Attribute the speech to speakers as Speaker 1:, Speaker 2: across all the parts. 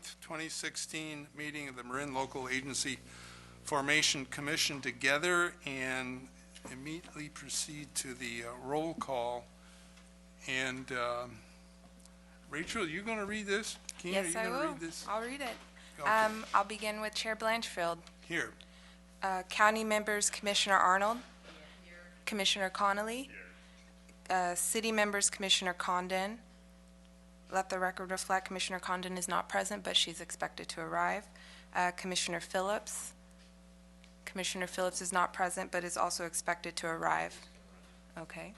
Speaker 1: 9th, 2016 meeting of the Marin Local Agency Formation Commission together and immediately proceed to the roll call. And Rachel, you going to read this?
Speaker 2: Yes, I will. I'll read it.
Speaker 1: Okay.
Speaker 2: I'll begin with Chair Blanchfield.
Speaker 1: Here.
Speaker 2: County members, Commissioner Arnold. Here. Commissioner Connolly. Here. City members, Commissioner Condon. Let the record reflect Commissioner Condon is not present, but she's expected to arrive. Commissioner Phillips. Commissioner Phillips is not present, but is also expected to arrive. Okay.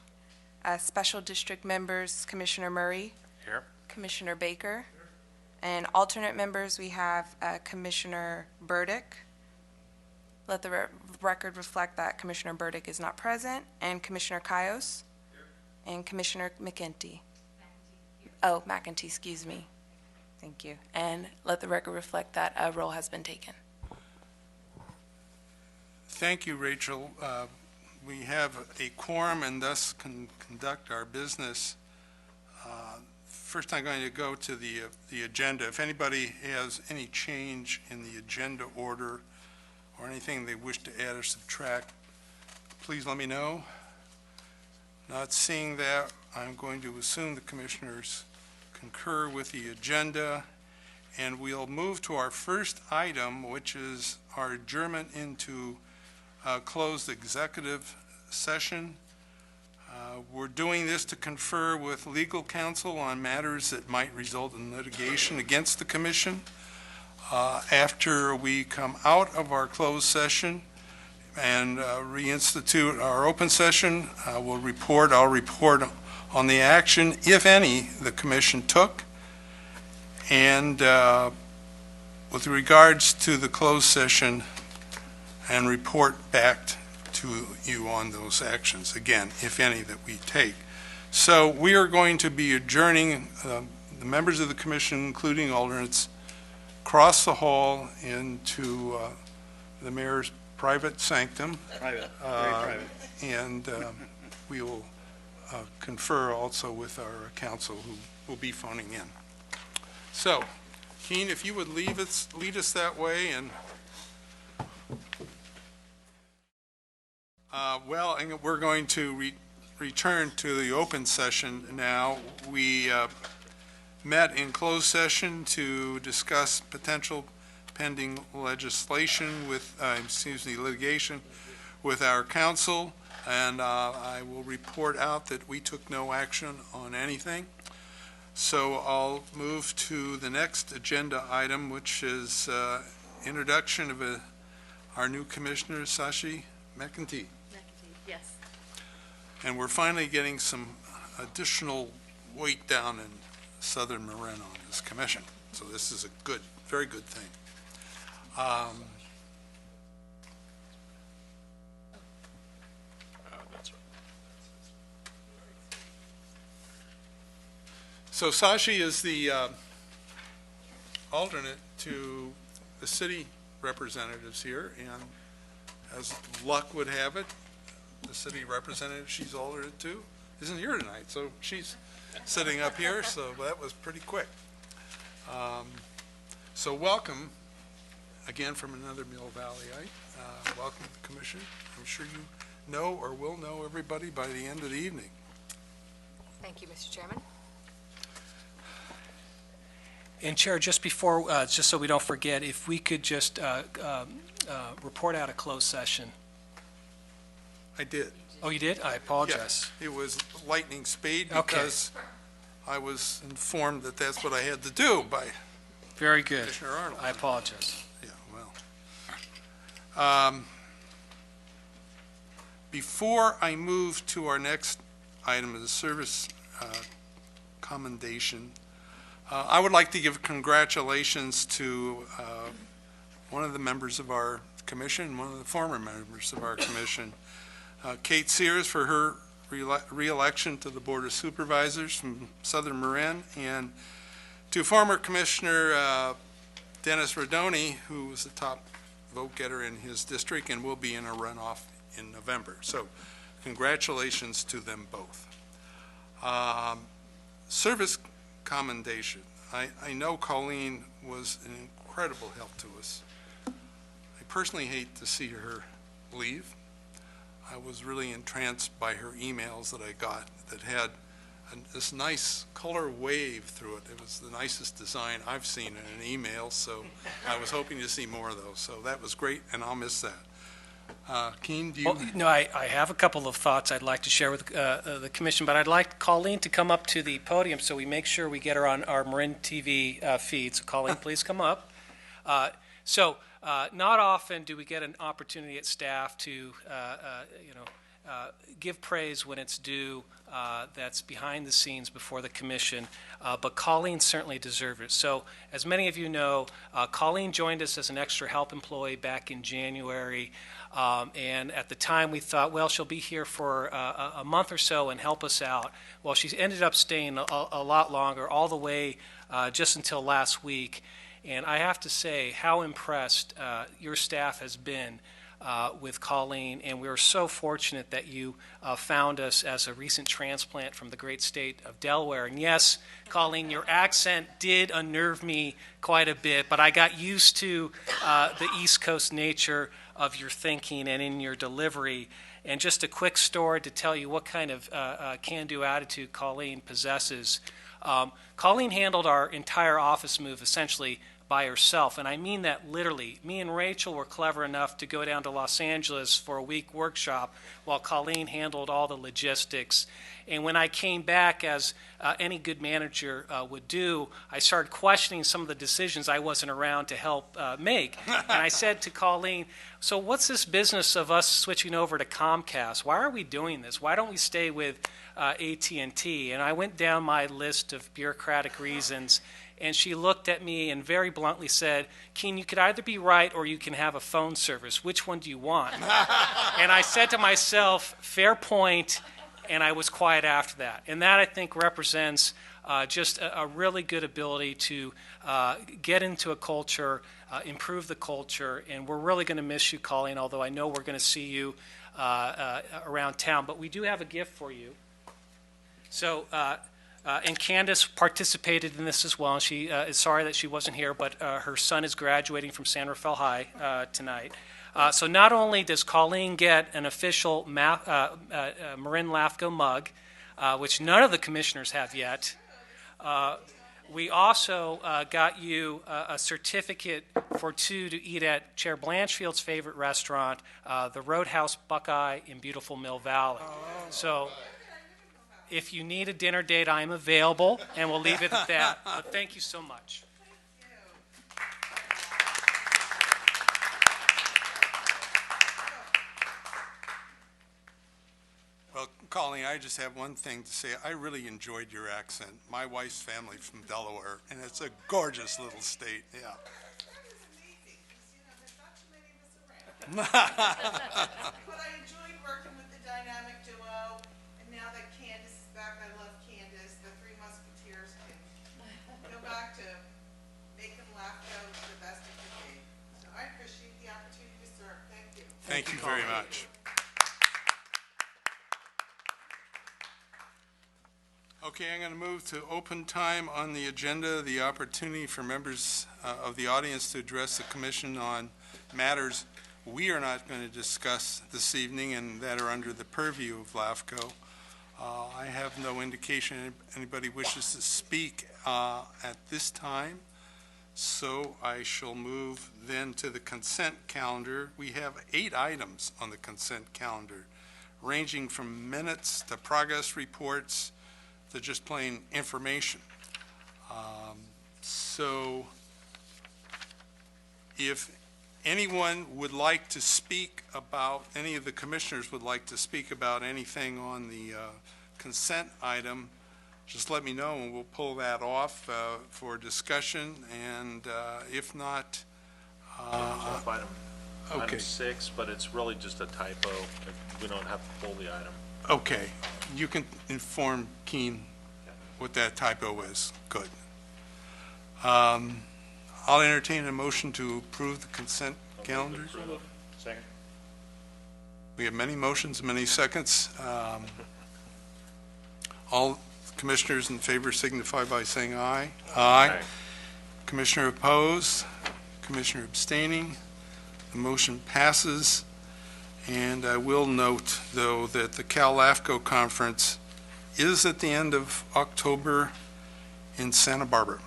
Speaker 2: Special district members, Commissioner Murray.
Speaker 3: Here.
Speaker 2: Commissioner Baker. Here. And alternate members, we have Commissioner Burdick. Let the record reflect that Commissioner Burdick is not present, and Commissioner Cayos. Here. And Commissioner McEntee. Oh, McEntee, excuse me. Thank you. And let the record reflect that a roll has been taken.
Speaker 1: Thank you, Rachel. We have a quorum and thus can conduct our business. First, I'm going to go to the agenda. If anybody has any change in the agenda order or anything they wish to add or subtract, please let me know. Not seeing that, I'm going to assume the commissioners concur with the agenda, and we'll move to our first item, which is our adjournment into closed executive session. We're doing this to confer with legal counsel on matters that might result in litigation against the commission. After we come out of our closed session and reinstitute our open session, I'll report on the action, if any, the commission took. And with regards to the closed session, and report back to you on those actions, again, if any, that we take. So we are going to be adjourning the members of the commission, including alternates, across the hall into the mayor's private sanctum.
Speaker 3: Private, very private.
Speaker 1: And we will confer also with our counsel who will be phoning in. So, Keen, if you would lead us that way. And well, we're going to return to the open session now. We met in closed session to discuss potential pending legislation with, litigation with our counsel, and I will report out that we took no action on anything. So I'll move to the next agenda item, which is introduction of our new commissioner, Sashi McEntee.
Speaker 4: Yes.
Speaker 1: And we're finally getting some additional weight down in Southern Marin on this commission. So this is a good, very good thing.
Speaker 3: That's right.
Speaker 1: So Sashi is the alternate to the city representatives here, and as luck would have it, the city representative she's alternate to isn't here tonight, so she's sitting up here, so that was pretty quick. So welcome again from another Mill Valleyite. Welcome to the commission. I'm sure you know or will know everybody by the end of the evening.
Speaker 4: Thank you, Mr. Chairman.
Speaker 5: And Chair, just before, just so we don't forget, if we could just report out a closed session.
Speaker 1: I did.
Speaker 5: Oh, you did? I apologize.
Speaker 1: Yes, it was lightning speed
Speaker 5: Okay.
Speaker 1: because I was informed that that's what I had to do by
Speaker 5: Very good.
Speaker 1: Commissioner Arnold.
Speaker 5: I apologize.
Speaker 1: Yeah, well. Before I move to our next item of the service commendation, I would like to give congratulations to one of the members of our commission, one of the former members of our commission, Kate Sears, for her re-election to the Board of Supervisors from Southern Marin, and to former Commissioner Dennis Rodoni, who was the top vote getter in his district and will be in a runoff in November. So congratulations to them both. Service commendation. I know Colleen was an incredible help to us. I personally hate to see her leave. I was really entranced by her emails that I got that had this nice color wave through it. It was the nicest design I've seen in an email, so I was hoping to see more of those. So that was great, and I'll miss that. Keen, do you?
Speaker 5: Well, no, I have a couple of thoughts I'd like to share with the commission, but I'd like Colleen to come up to the podium so we make sure we get her on our Marin TV feed. So Colleen, please come up. Not often do we get an opportunity at staff to, give praise when it's due. That's behind the scenes before the commission, but Colleen certainly deserved it. So, as many of you know, Colleen joined us as an extra help employee back in January, and at the time we thought, well, she'll be here for a month or so and help us out. Well, she ended up staying a lot longer, all the way just until last week. And I have to say how impressed your staff has been with Colleen, and we are so fortunate that you found us as a recent transplant from the great state of Delaware. And yes, Colleen, your accent did unnerve me quite a bit, but I got used to the East Coast nature of your thinking and in your delivery. And just a quick story to tell you what kind of can-do attitude Colleen possesses. Colleen handled our entire office move essentially by herself, and I mean that literally. Me and Rachel were clever enough to go down to Los Angeles for a week workshop while Colleen handled all the logistics. And when I came back, as any good manager would do, I started questioning some of the decisions I wasn't around to help make. And I said to Colleen, so what's this business of us switching over to Comcast? Why are we doing this? Why don't we stay with AT&T? And I went down my list of bureaucratic reasons, and she looked at me and very bluntly said, Keen, you could either be right or you can have a phone service. Which one do you want? And I said to myself, fair point, and I was quiet after that. And that, I think, represents just a really good ability to get into a culture, improve the culture, and we're really going to miss you, Colleen, although I know we're going to see you around town. But we do have a gift for you. So, and Candace participated in this as well. And she is sorry that she wasn't here, but her son is graduating from San Rafael High tonight. So not only does Colleen get an official Marin LAFCO mug, which none of the commissioners have yet, we also got you a certificate for two to eat at Chair Blanchfield's favorite restaurant, the Roadhouse Buckeye in beautiful Mill Valley. So if you need a dinner date, I'm available, and we'll leave it at that. But thank you so much.
Speaker 1: Well, Colleen, I just have one thing to say. I really enjoyed your accent. My wife's family from Delaware, and it's a gorgeous little state. Yeah.
Speaker 3: But I enjoyed working with the dynamic duo, and now that Candace is back, I love Candace. The Three Musketeers can go back to make them laugh to the best it can be. So I appreciate the opportunity to serve. Thank you.
Speaker 1: Thank you very much. Okay, I'm going to move to open time on the agenda, the opportunity for members of the audience to address the commission on matters we are not going to discuss this evening and that are under the purview of LAFCO. I have no indication anybody wishes to speak at this time, so I shall move then to the consent calendar. We have 8 items on the consent calendar, ranging from minutes to progress reports to just plain information. So if anyone would like to speak about, any of the commissioners would like to speak about anything on the consent item, just let me know and we'll pull that off for discussion. And if not,
Speaker 6: Off item,
Speaker 1: okay.
Speaker 6: item 6, but it's really just a typo. We don't have to pull the item.
Speaker 1: Okay, you can inform Keen what that typo is. Good. I'll entertain a motion to approve the consent calendar.
Speaker 6: Second.
Speaker 1: We have many motions, many seconds. All Commissioners in favor signify by saying aye. Aye. Commissioner opposed? Commissioner abstaining? The motion passes. And I will note, though, that the LAFCO conference is at the end of October in Santa Barbara.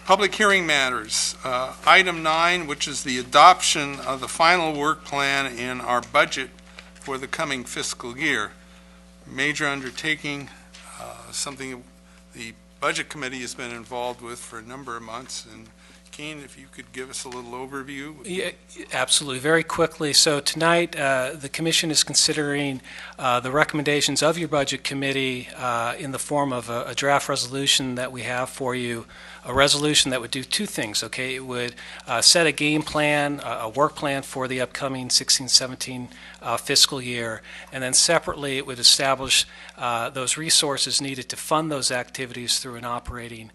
Speaker 1: Public hearing matters. Item 9, which is the adoption of the final work plan in our budget for the coming fiscal year. Major undertaking, something the Budget Committee has been involved with for a number of months. And Keene, if you could give us a little overview.
Speaker 5: Yeah, absolutely. Very quickly. So tonight, the Commission is considering the recommendations of your Budget Committee in the form of a draft resolution that we have for you, a resolution that would do two things, okay? It would set a game plan, a work plan for the upcoming 16-17 fiscal year, and then separately it would establish those resources needed to fund those activities through an operating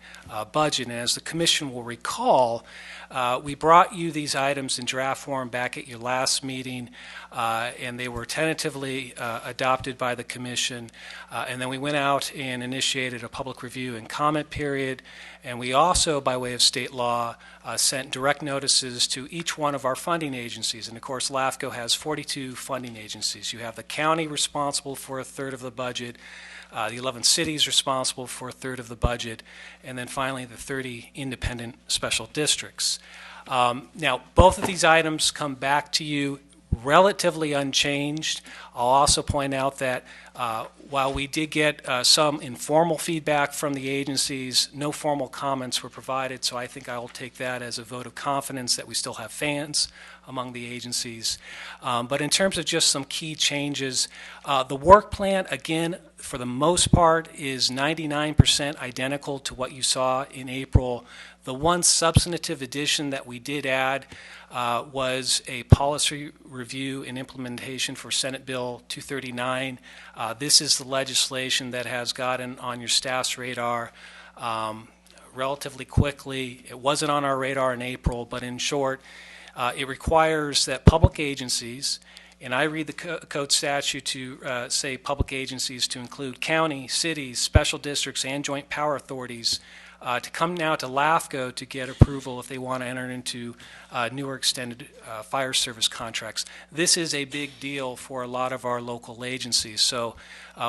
Speaker 5: budget. And as the Commission will recall, we brought you these items in draft form back at your last meeting, and they were tentatively adopted by the Commission. And then we went out and initiated a public review and comment period. And we also, by way of state law, sent direct notices to each one of our funding agencies. And of course, LAFCO has 42 funding agencies. You have the county responsible for a third of the budget, the 11 cities responsible for a third of the budget, and then finally the 30 independent special districts. Now, both of these items come back to you relatively unchanged. I'll also point out that while we did get some informal feedback from the agencies, no formal comments were provided, so I think I will take that as a vote of confidence that we still have fans among the agencies. But in terms of just some key changes, the work plan, again, for the most part, is 99% identical to what you saw in April. The one substantive addition that we did add was a policy review and implementation for Senate Bill 239. This is the legislation that has gotten on your staff's radar relatively quickly. It wasn't on our radar in April, but in short, it requires that public agencies, and I read the code statute to say public agencies to include county, cities, special districts, and joint power authorities, to come now to LAFCO to get approval if they want to enter into newer extended fire service contracts. This is a big deal for a lot of our local agencies. So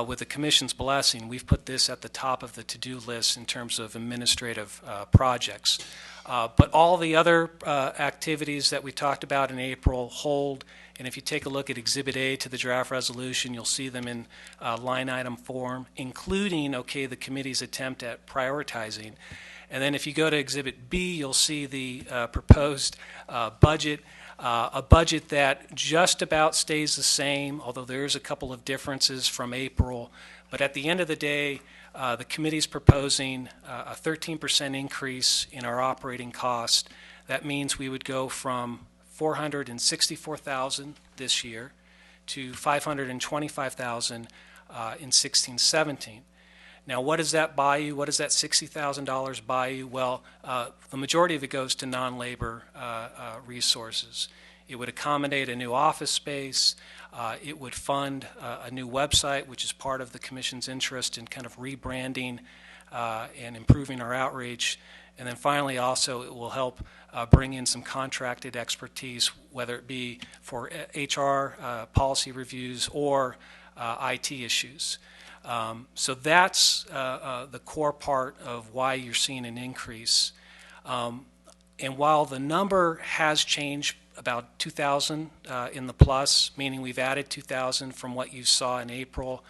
Speaker 5: with the Commission's blessing, we've put this at the top of the to-do list in terms of administrative projects. But all the other activities that we talked about in April hold, and if you take a look at Exhibit A to the draft resolution, you'll see them in line item form, including, okay, the committee's attempt at prioritizing. And then if you go to Exhibit B, you'll see the proposed budget, a budget that just about stays the same, although there's a couple of differences from April. But at the end of the day, the committee's proposing a 13% increase in our operating cost. That means we would go from $464,000 this year to $525,000 in 16-17. Now, what does that buy you? What does that $60,000 buy you? Well, the majority of it goes to non-labor resources. It would accommodate a new office space. It would fund a new website, which is part of the Commission's interest in kind of rebranding and improving our outreach. And then finally, also, it will help bring in some contracted expertise, whether it be for HR policy reviews or IT issues. So that's the core part of why you're seeing an increase. And while the number has changed about 2,000 in the plus, meaning we've added 2,000 from what you saw in April,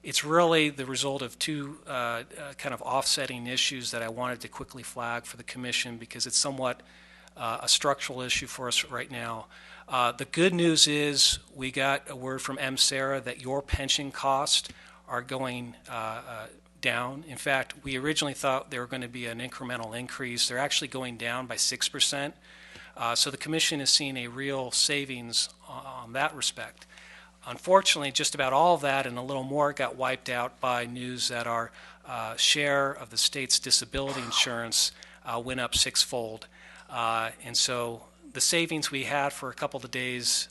Speaker 5: it's really the result of two kind of offsetting issues that I wanted to quickly flag for the Commission because it's somewhat a structural issue for us right now. The good news is we got a word from MSARA that your pension costs are going down. In fact, we originally thought there were going to be an incremental increase. They're actually going down by 6%. So the Commission is seeing a real savings on that respect. Unfortunately, just about all of that and a little more got wiped out by news that our share of the state's disability insurance went up sixfold. And so the savings we had for a couple of days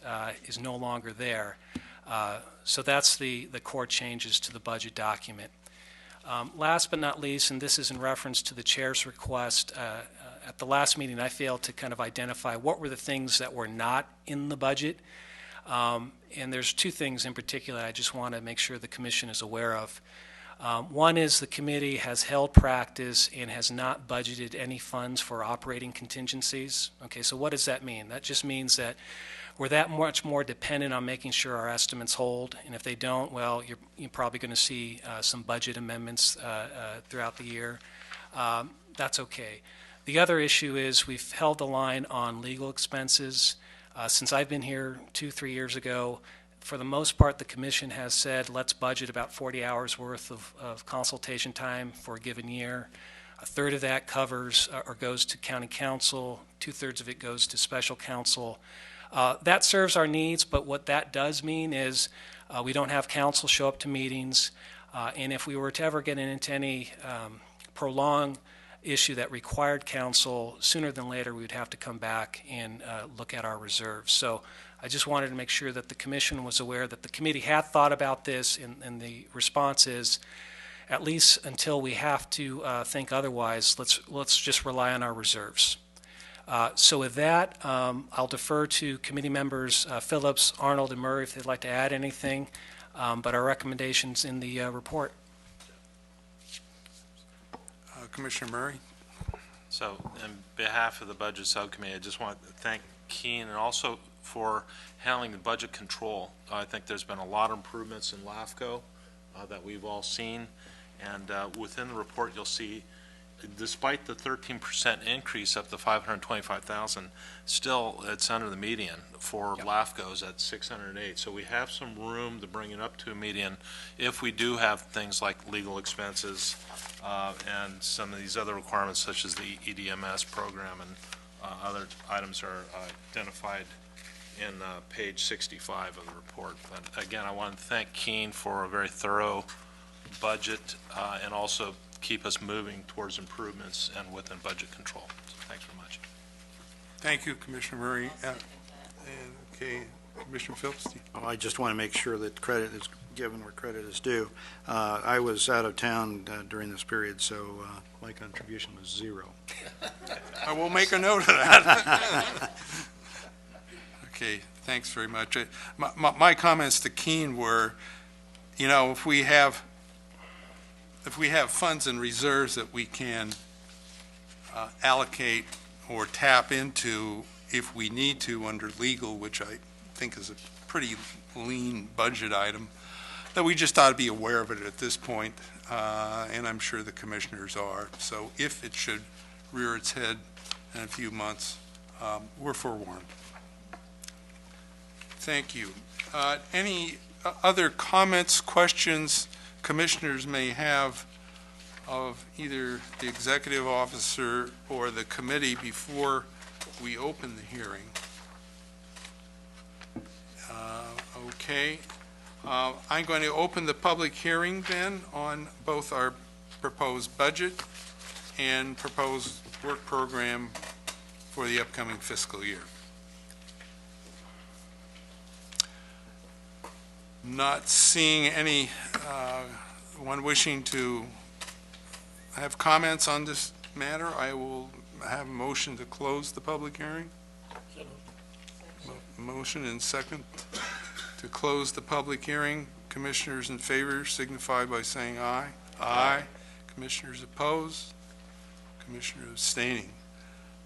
Speaker 5: is no longer there. So that's the core changes to the budget document. Last but not least, and this is in reference to the chair's request, at the last meeting I failed to kind of identify what were the things that were not in the budget. And there's two things in particular I just want to make sure the commission is aware of. One is the committee has held practice and has not budgeted any funds for operating contingencies. Okay, so what does that mean? That just means that we're that much more dependent on making sure our estimates hold, and if they don't, well, you're probably going to see some budget amendments throughout the year. That's okay. The other issue is we've held the line on legal expenses. Since I've been here 2-3 years ago, for the most part, the commission has said, let's budget about 40 hours worth of consultation time for a given year. A third of that covers or goes to county council. 2/3 of it goes to special counsel. That serves our needs, but what that does mean is we don't have council show up to meetings, and if we were to ever get into any prolonged issue that required council, sooner than later we would have to come back and look at our reserves. So I just wanted to make sure that the commission was aware that the committee had thought about this, and the response is, at least until we have to think otherwise, let's just rely on our reserves. So with that, I'll defer to committee members Phillips, Arnold, and Murray if they'd like to add anything, but our recommendations in the report.
Speaker 1: Commissioner Murray?
Speaker 6: So, on behalf of the Budget Subcommittee, I just want to thank Keen and also for handling the budget control. I think there's been a lot of improvements in LAFCO that we've all seen, and within the report you'll see, despite the 13% increase up to $525,000, still it's under the median for LAFCOs at 608. So we have some room to bring it up to a median if we do have things like legal expenses and some of these other requirements such as the EDMS program, and other items are identified in page 65 of the report. But again, I want to thank Keen for a very thorough budget and also keep us moving towards improvements and within budget control. So thanks very much.
Speaker 1: Thank you, Commissioner Murray. Okay, Commissioner Phillips?
Speaker 7: Well, I just want to make sure that credit is given where credit is due. I was out of town during this period, so my contribution was 0.
Speaker 1: I will make a note of that. Okay, thanks very much. My comments to Keen were, you know, if we have funds and reserves that we can allocate or tap into if we need to under legal, which I think is a pretty lean budget item, that we just ought to be aware of it at this point, and I'm sure the commissioners are. So if it should rear its head in a few months, we're forewarned. Thank you. Any other comments, questions commissioners may have of either the executive officer or the committee before we open the hearing? Okay. I'm going to open the public hearing then on both our proposed budget and proposed work program for the upcoming fiscal year. Not seeing any one wishing to have comments on this matter, I will have a motion to close the public hearing. Motion and second to close the public hearing. Commissioners in favor signify by saying aye. Aye. Commissioners opposed. Commissioner abstaining.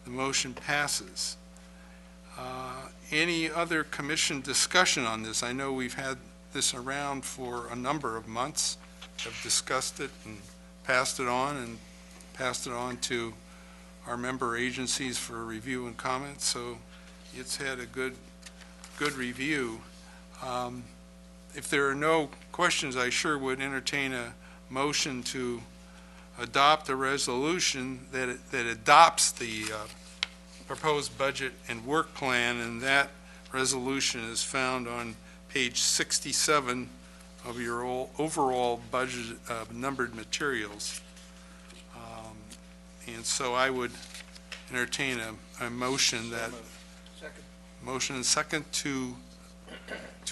Speaker 1: The motion passes. Any other commission discussion on this? I know we've had this around for a number of months, have discussed it and passed it on to our member agencies for review and comment, so it's had a good review. If there are no questions, I sure would entertain a motion to adopt a resolution that adopts the proposed budget and work plan, and that resolution is found on page 67 of your overall budget numbered materials. And so I would entertain a motion that Motion and second to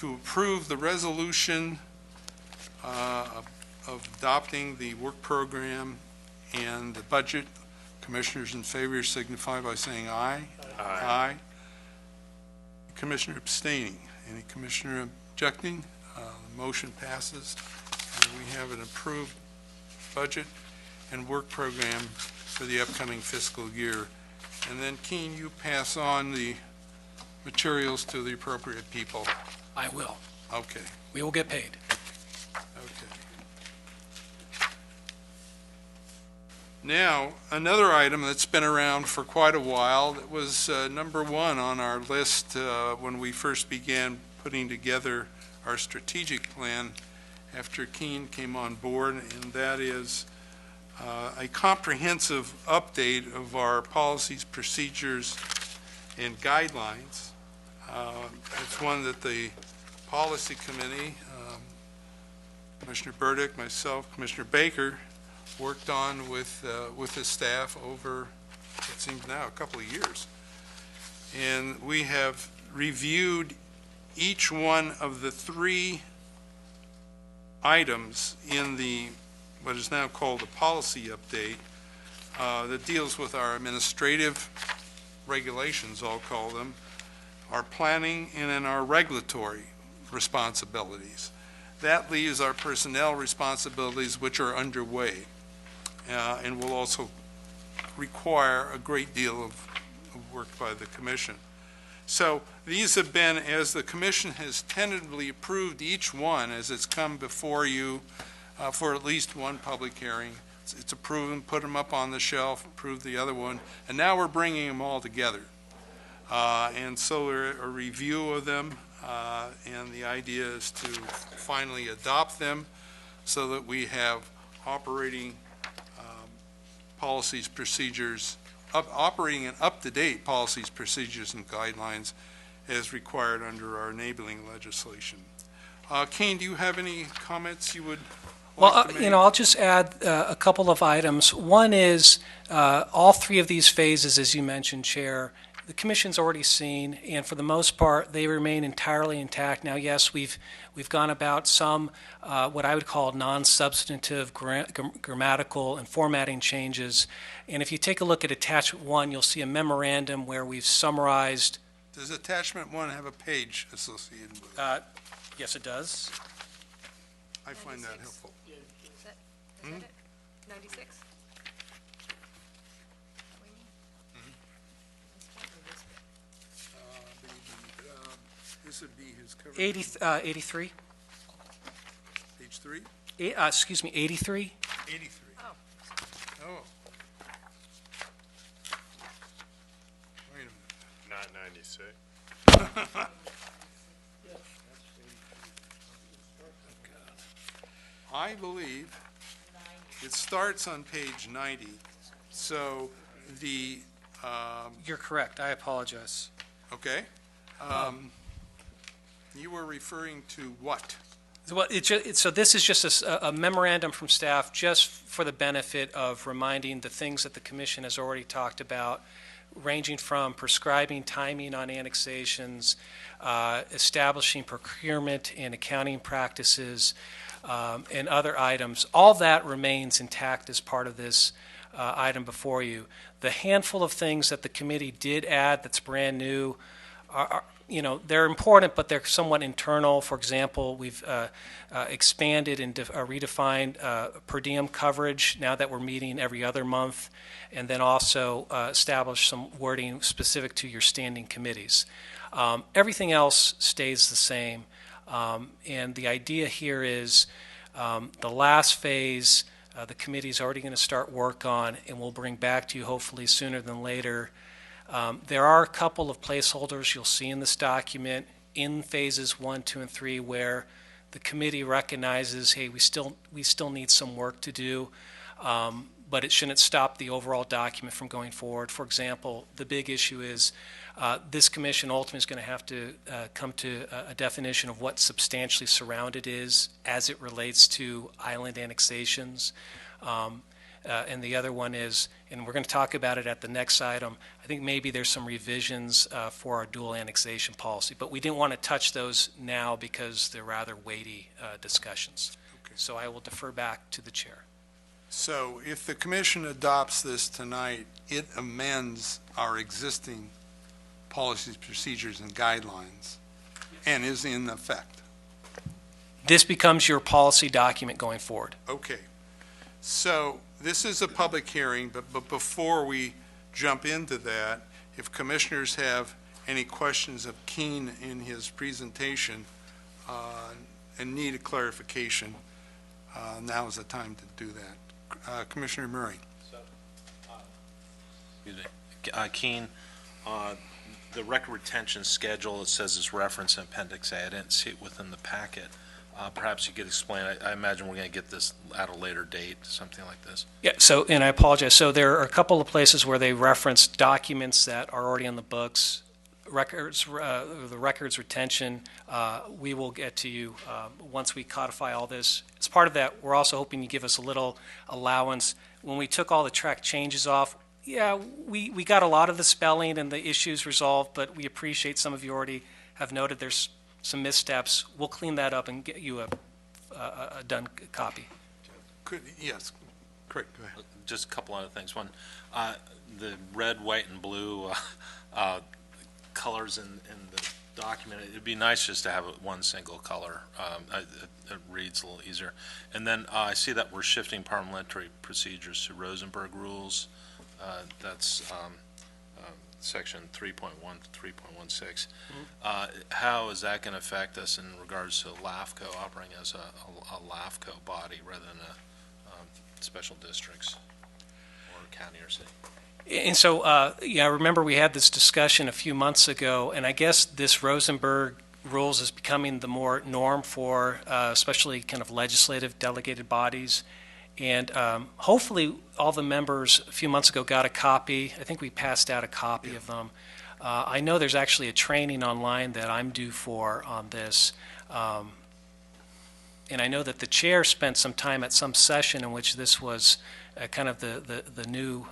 Speaker 1: approve the resolution of adopting the work program and the budget. Commissioners in favor signify by saying aye. Aye. Commissioner abstaining. Any commissioner objecting? The motion passes, and we have an approved budget and work program for the upcoming fiscal year. And then, Keene, you pass on the materials to the appropriate people.
Speaker 5: I will.
Speaker 1: Okay,
Speaker 5: We will get paid.
Speaker 1: okay. Now, another item that's been around for quite a while, that was number one on our list when we first began putting together our strategic plan after Keene came on board, and that is a comprehensive update of our policies, procedures, and guidelines. It's one that the Policy Committee, Commissioner Burdick, myself, Commissioner Baker, worked on with the staff over, it seems now, a couple of years. And we have reviewed each one of the 3 items in the, what is now called the policy update, that deals with our administrative regulations, I'll call them, our planning, and in our regulatory responsibilities. That leaves our personnel responsibilities, which are underway, and will also require a great deal of work by the Commission. So these have been, as the Commission has tentatively approved each one as it's come before you for at least one public hearing. It's approved them, put them up on the shelf, approved the other one, and now we're bringing them all together. And so a review of them, and the idea is to finally adopt them so that we have operating policies, procedures, operating and up-to-date policies, procedures, and guidelines as required under our enabling legislation. Kane, do you have any comments you would like to make?
Speaker 5: I'll just add a couple of items. One is all 3 of these phases, as you mentioned, Chair, the Commission's already seen, and for the most part, they remain entirely intact. Now, yes, we've gone about some what I would call non-substantive grammatical and formatting changes. And if you take a look at Attachment 1, you'll see a memorandum where we've summarized.
Speaker 1: Does Attachment 1 have a page associated with it?
Speaker 5: Yes, it does.
Speaker 1: I find that helpful.
Speaker 4: Is that it? 96?
Speaker 1: This would be his cover.
Speaker 5: 83.
Speaker 1: Page 3?
Speaker 5: Excuse me, 83.
Speaker 1: 83.
Speaker 4: Oh.
Speaker 1: Oh. Wait a minute.
Speaker 8: Not 96.
Speaker 1: I believe it starts on page 90, so the,
Speaker 5: You're correct. I apologize.
Speaker 1: okay. You were referring to what?
Speaker 5: Well, so this is just a memorandum from staff just for the benefit of reminding the things that the Commission has already talked about, ranging from prescribing timing on annexations, establishing procurement and accounting practices, and other items. All that remains intact as part of this item before you. The handful of things that the committee did add that's brand new are they're important, but they're somewhat internal. For example, we've expanded and redefined per diem coverage now that we're meeting every other month, and then also established some wording specific to your standing committees. Everything else stays the same, and the idea here is the last phase the committee is already going to start work on, and we'll bring back to you hopefully sooner than later. There are a couple of placeholders you'll see in this document in phases 1, 2, and 3 where the committee recognizes, hey, we still need some work to do, but it shouldn't stop the overall document from going forward. For example, the big issue is this commission ultimately is going to have to come to a definition of what substantially surrounded is as it relates to island annexations. And the other one is, and we're going to talk about it at the next item, I think maybe there's some revisions for our dual annexation policy, but we didn't want to touch those now because they're rather weighty discussions.
Speaker 1: Okay.
Speaker 5: So I will defer back to the chair.
Speaker 1: So if the commission adopts this tonight, it amends our existing policies, procedures, and guidelines, and is in effect.
Speaker 5: This becomes your policy document going forward.
Speaker 1: Okay. So this is a public hearing, but before we jump into that, if commissioners have any questions of Keen in his presentation and need a clarification, now is the time to do that. Commissioner Murray.
Speaker 6: Keen, the record retention schedule, it says it's referenced in Appendix A. I didn't see it within the packet. Perhaps you could explain. I imagine we're going to get this at a later date, something like this.
Speaker 5: Yeah, so, and I apologize, so there are a couple of places where they reference documents that are already on the books, records, the records retention, we will get to you once we codify all this. As part of that, we're also hoping you give us a little allowance. When we took all the track changes off, yeah, we got a lot of the spelling and the issues resolved, but we appreciate some of you already have noted there's some missteps. We'll clean that up and get you a done copy.
Speaker 1: Yes, great, go ahead.
Speaker 6: Just a couple other things. One, the red, white, and blue colors in the document, it'd be nice just to have one single color. It reads a little easier. And then I see that we're shifting parliamentary procedures to Rosenberg rules. That's section 3.1 to 3.16. How is that going to affect us in regards to LAFCO operating as a LAFCO body rather than special districts or county or city?
Speaker 5: And so, yeah, I remember we had this discussion a few months ago, and I guess this Rosenberg rules is becoming the more norm for especially kind of legislative delegated bodies. And hopefully all the members a few months ago got a copy. I think we passed out a copy of them. I know there's actually a training online that I'm due for on this. And I know that the chair spent some time at some session in which this was kind of the new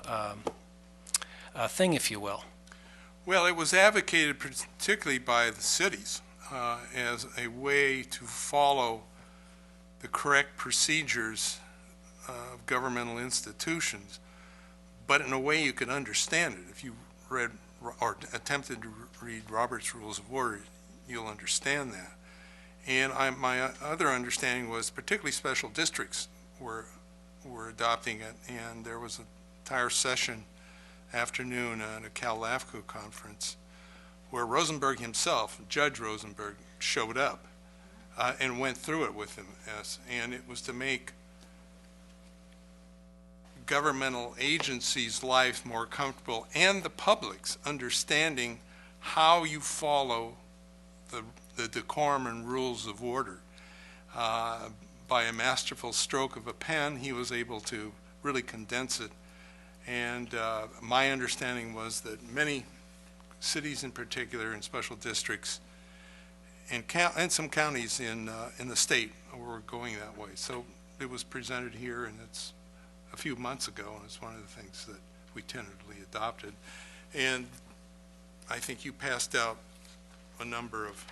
Speaker 5: thing, if you will.
Speaker 1: Well, it was advocated particularly by the cities as a way to follow the correct procedures of governmental institutions, but in a way you could understand it. If you read or attempted to read Robert's Rules of Order, you'll understand that. And my other understanding was particularly special districts were adopting it, and there was an entire session afternoon at a Cal LAFCO conference where Rosenberg himself, Judge Rosenberg, showed up and went through it with him. And it was to make governmental agencies' life more comfortable and the public's understanding how you follow the decorum and rules of order. By a masterful stroke of a pen, he was able to really condense it. And my understanding was that many cities in particular and special districts and some counties in the state were going that way. So it was presented here, and it's a few months ago, and it's one of the things that we tentatively adopted. And I think you passed out a number of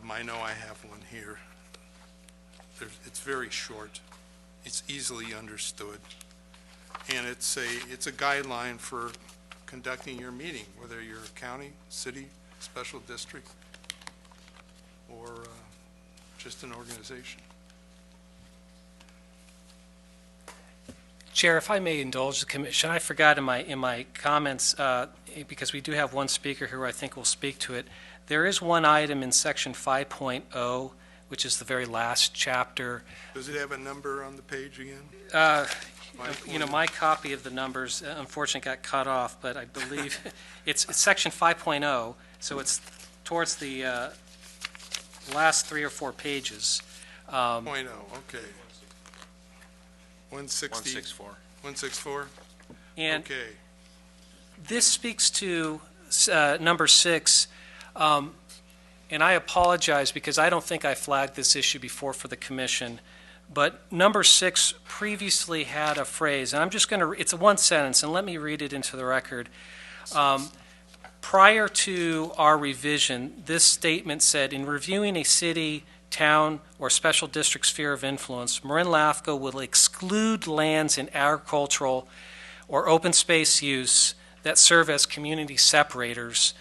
Speaker 1: I know I have one here. It's very short. It's easily understood. And it's a guideline for conducting your meeting, whether you're a county, city, special district, or just an organization.
Speaker 5: Chair, if I may indulge the commission, I forgot in my comments, because we do have one speaker who I think will speak to it. There is one item in section 5.0, which is the very last chapter.
Speaker 1: Does it have a number on the page again?
Speaker 5: You know, my copy of the numbers unfortunately got cut off, but I believe it's section 5.0, so it's towards the last 3 or 4 pages.
Speaker 1: 0.0, okay. 160?
Speaker 6: 164.
Speaker 1: 164?
Speaker 5: And
Speaker 1: okay.
Speaker 5: this speaks to number 6, and I apologize because I don't think I flagged this issue before for the commission, But number 6 previously had a phrase, and I'm just going to, it's a one sentence, and let me read it into the record. Prior to our revision, this statement said, in reviewing a city, town, or special district sphere of influence, Marin LAFCO will exclude lands in agricultural or open space use that serve as community separators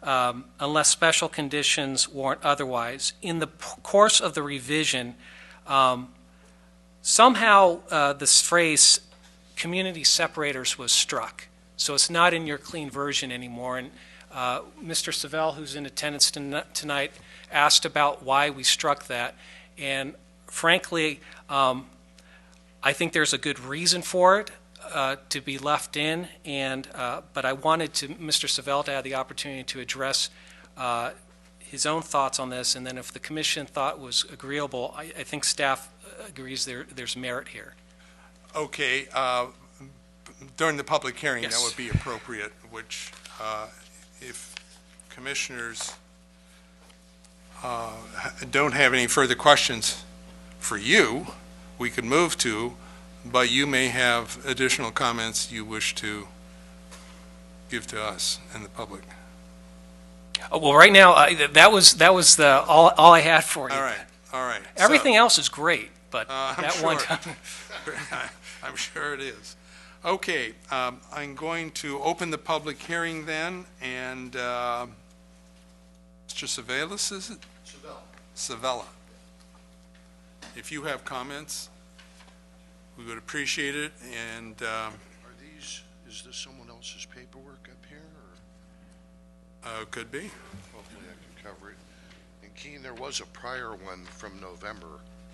Speaker 5: unless special conditions warrant otherwise. In the course of the revision, somehow this phrase, community separators, was struck. So it's not in your clean version anymore. And Mr. Savell, who's in attendance tonight, asked about why we struck that. And frankly, I think there's a good reason for it to be left in. And but I wanted Mr. Savell to have the opportunity to address his own thoughts on this. And then if the commission thought was agreeable, I think staff agrees there's merit here.
Speaker 1: Okay, during the public hearing, that
Speaker 5: Yes.
Speaker 1: would be appropriate, which if commissioners don't have any further questions for you, we could move to, but you may have additional comments you wish to give to us and the public.
Speaker 5: Well, right now, that was all I had for you.
Speaker 1: All right. So,
Speaker 5: Everything else is great, but
Speaker 1: I'm
Speaker 5: that one
Speaker 1: sure.
Speaker 5: time.
Speaker 1: I'm sure it is. Okay, I'm going to open the public hearing then, and Mr. Savalas, is it? Savella. If you have comments, we would appreciate it, and
Speaker 9: Is this someone else's paperwork up here, or
Speaker 1: could be.
Speaker 9: hopefully I can cover it? And Keen, there was a prior one from November,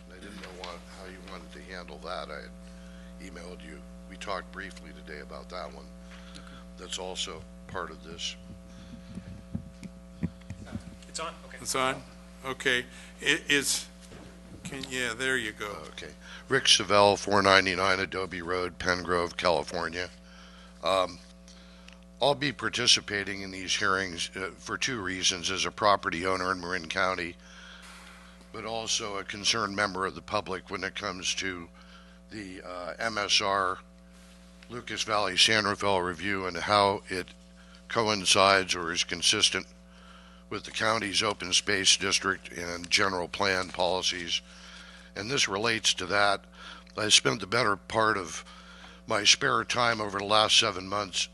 Speaker 9: and I didn't know how you wanted to handle that. I had emailed you. We talked briefly today about that one. That's also part of this.
Speaker 5: It's on? Okay.
Speaker 1: It's on? Okay. Yeah, there you go.
Speaker 9: Okay. Rick Savell, 499 Adobe Road, Pen Grove, California. I'll be participating in these hearings for two reasons: as a property owner in Marin County, but also a concerned member of the public when it comes to the MSR Lucas Valley San Rafael review and how it coincides or is consistent with the county's open space district and general plan policies. And this relates to that. I spent the better part of my spare time over the last 7 months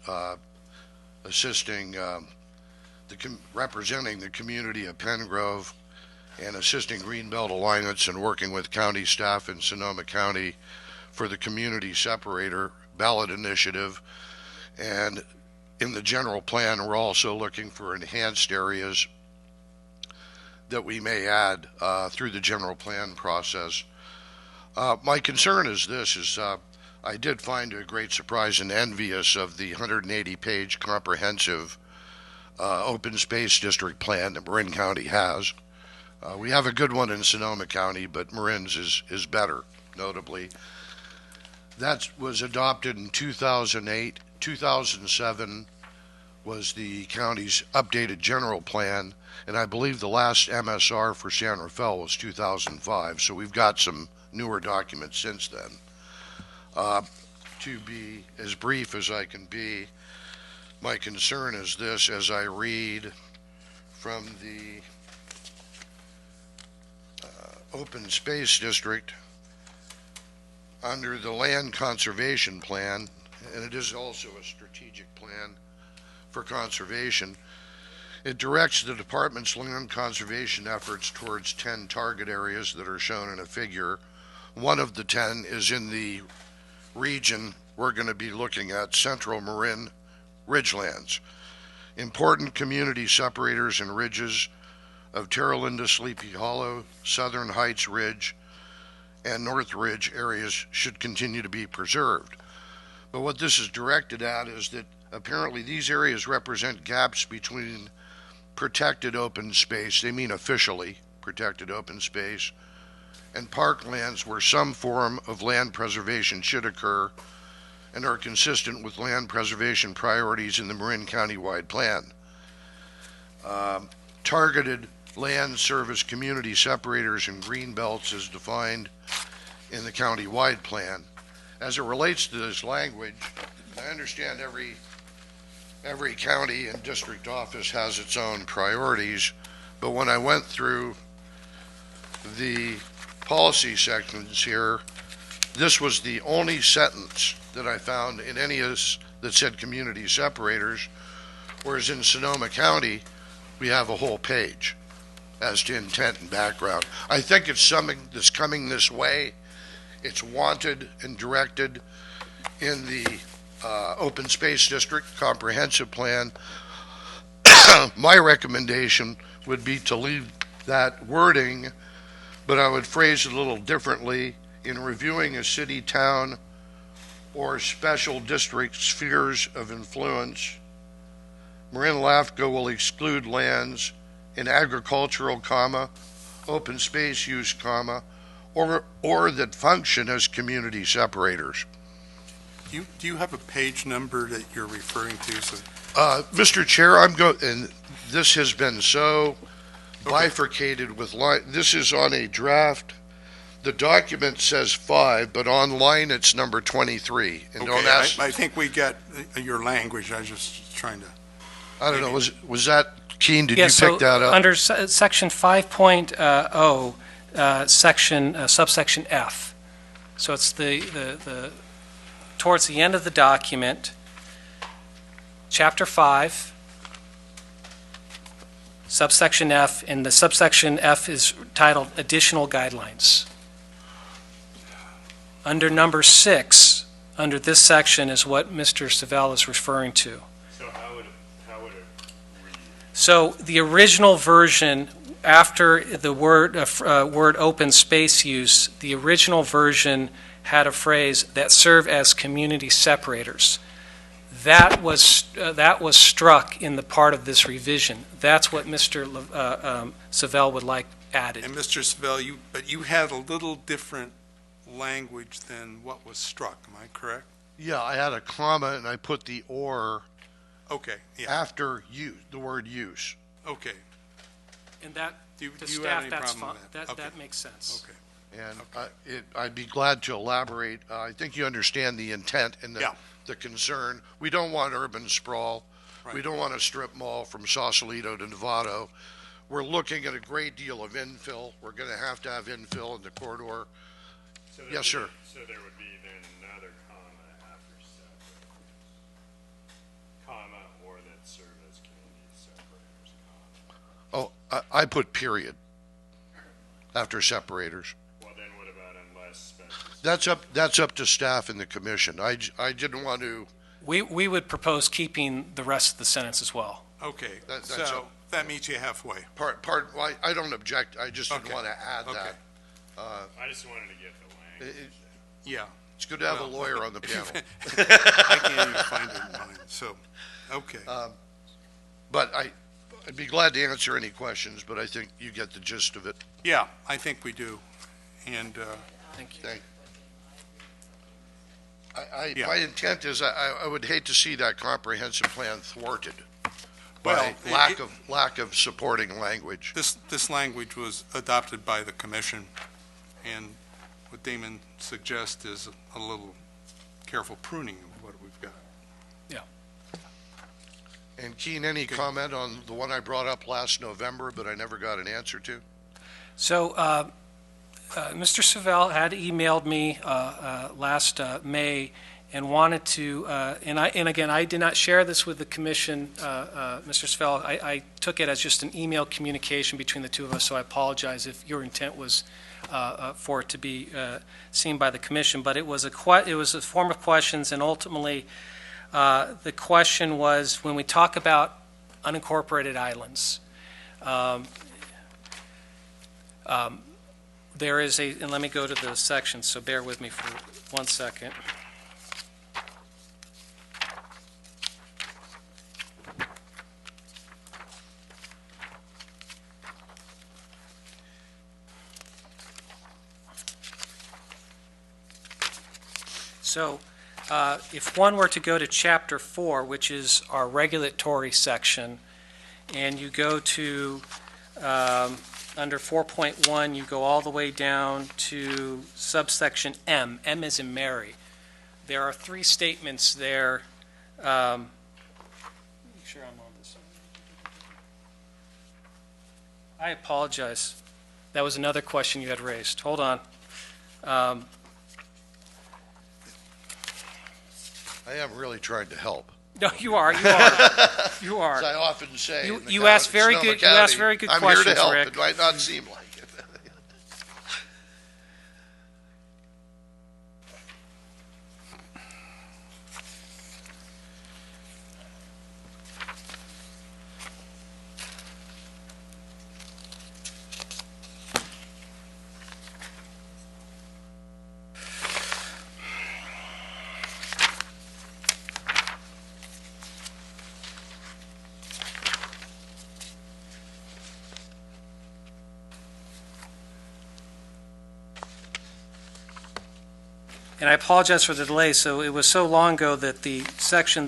Speaker 9: assisting, representing the community of Pen Grove and assisting Greenbelt Alliance and working with county staff in Sonoma County for the community separator ballot initiative. And in the general plan, we're also looking for enhanced areas that we may add through the general plan process. My concern is this, I did find a great surprise and envious of the 180-page comprehensive open space district plan that Marin County has. We have a good one in Sonoma County, but Marin's is better, notably. That was adopted in 2008. 2007 was the county's updated general plan, and I believe the last MSR for San Rafael was 2005, so we've got some newer documents since then. To be as brief as I can be, my concern is this: as I read from the open space district under the land conservation plan, and it is also a strategic plan for conservation, it directs the department's land conservation efforts towards 10 target areas that are shown in a figure. One of the 10 is in the region we're going to be looking at, Central Marin Ridgelands. Important community separators and ridges of Terra Linda, Sleepy Hollow, Southern Heights Ridge, and North Ridge areas should continue to be preserved. But what this is directed at is that apparently these areas represent gaps between protected open space, they mean officially protected open space, and parklands where some form of land preservation should occur and are consistent with land preservation priorities in the Marin County-wide plan. Targeted land service community separators and green belts as defined in the county-wide plan. As it relates to this language, I understand every county and district office has its own priorities, but when I went through the policy sections here, this was the only sentence that I found in any of this that said community separators, whereas in Sonoma County, we have a whole page as to intent and background. I think it's something that's coming this way. It's wanted and directed in the Open Space District Comprehensive Plan. My recommendation would be to leave that wording, but I would phrase it a little differently. In reviewing a city, town, or special district spheres of influence, Marin LAFCO will exclude lands in agricultural, open space use, or that function as community separators.
Speaker 1: Do you have a page number that you're referring to? So,
Speaker 9: Mr. Chair, and this has been so bifurcated with this is on a draft. The document says 5, but online it's number 23. And don't ask.
Speaker 1: I think we got your language. I was just trying to.
Speaker 9: I don't know. Was that Keen? Did
Speaker 5: Yeah,
Speaker 9: you
Speaker 5: so
Speaker 9: pick that up?
Speaker 5: under section 5.0, subsection F. So it's the towards the end of the document, chapter 5, subsection F, and the subsection F is titled Additional Guidelines. Under number 6, under this section is what Mr. Savell is referring to.
Speaker 8: So how would it read?
Speaker 5: So the original version, after the word open space use, the original version had a phrase that serve as community separators. That was struck in the part of this revision. That's what Mr. Savell would like added.
Speaker 1: And Mr. Savell, you had a little different language than what was struck. Am I correct?
Speaker 9: Yeah, I had a comma and I put the or
Speaker 1: Okay. Yeah.
Speaker 9: after use, the word use.
Speaker 1: Okay.
Speaker 5: And that,
Speaker 1: Do
Speaker 5: to
Speaker 1: you have
Speaker 5: staff,
Speaker 1: any
Speaker 5: that's
Speaker 1: problem
Speaker 5: fine.
Speaker 1: with that? Okay.
Speaker 5: That makes sense.
Speaker 1: Okay.
Speaker 9: And I'd be glad to elaborate. I think you understand the intent and
Speaker 1: Yeah.
Speaker 9: the concern. We don't want urban sprawl. We
Speaker 1: Right.
Speaker 9: don't want a strip mall from Sausalito to Novato. We're looking at a great deal of infill. We're going to have infill in the corridor.
Speaker 8: So there
Speaker 9: Yes,
Speaker 8: would
Speaker 9: sir.
Speaker 8: So there would be then another comma after separate, comma, or that serve as community separators, comma.
Speaker 9: Oh, I put period after separators.
Speaker 8: Well, then what about unless specified?
Speaker 9: That's up to staff and the commission. I didn't want to.
Speaker 5: We would propose keeping the rest of the sentence as well.
Speaker 1: Okay.
Speaker 9: That's
Speaker 1: So
Speaker 9: up.
Speaker 1: that meets you halfway.
Speaker 9: Well, I don't object. I just didn't
Speaker 1: Okay.
Speaker 9: want to add
Speaker 1: Okay.
Speaker 9: that.
Speaker 8: I just wanted to get the language.
Speaker 1: Yeah.
Speaker 9: It's good to have a
Speaker 1: Well,
Speaker 9: lawyer on the panel.
Speaker 1: I can't even find it in mine. So, okay.
Speaker 9: But I'd be glad to answer any questions, but I think you get the gist of it.
Speaker 1: Yeah, I think we do. And,
Speaker 5: Thank you.
Speaker 1: Yeah.
Speaker 9: My intent is I would hate to see that comprehensive plan thwarted by
Speaker 1: Well,
Speaker 9: lack of supporting language.
Speaker 1: this language was adopted by the commission, and what Damon suggests is a little careful pruning of what we've got.
Speaker 9: And Keen, any comment on the one I brought up last November, but I never got an answer to?
Speaker 5: So, Mr. Savell had emailed me last May and wanted to, and again, I did not share this with the commission, Mr. Savell. I took it as just an email communication between the two of us, so I apologize if your intent was for it to be seen by the commission. But it was a form of questions, and ultimately, the question was, when we talk about unincorporated islands, there is and let me go to the section, so bear with me for 1 second. So, if one were to go to Chapter 4, which is our regulatory section, and you go to under 4.1, you go all the way down to subsection M. M is in Mary. There are three statements there. Make sure I'm on this. I apologize. That was another question you had raised. Hold on.
Speaker 9: I am really trying to help.
Speaker 5: No, you are. You are.
Speaker 9: As I often say.
Speaker 5: You-
Speaker 9: in the
Speaker 5: you
Speaker 9: county-
Speaker 5: asked very
Speaker 9: Sonoma
Speaker 5: good- you asked
Speaker 9: County,
Speaker 5: very good
Speaker 9: I'm here
Speaker 5: questions,
Speaker 9: to help.
Speaker 5: Rick.
Speaker 9: It might not seem like it.
Speaker 5: And I apologize for the delay. So it was so long ago that the section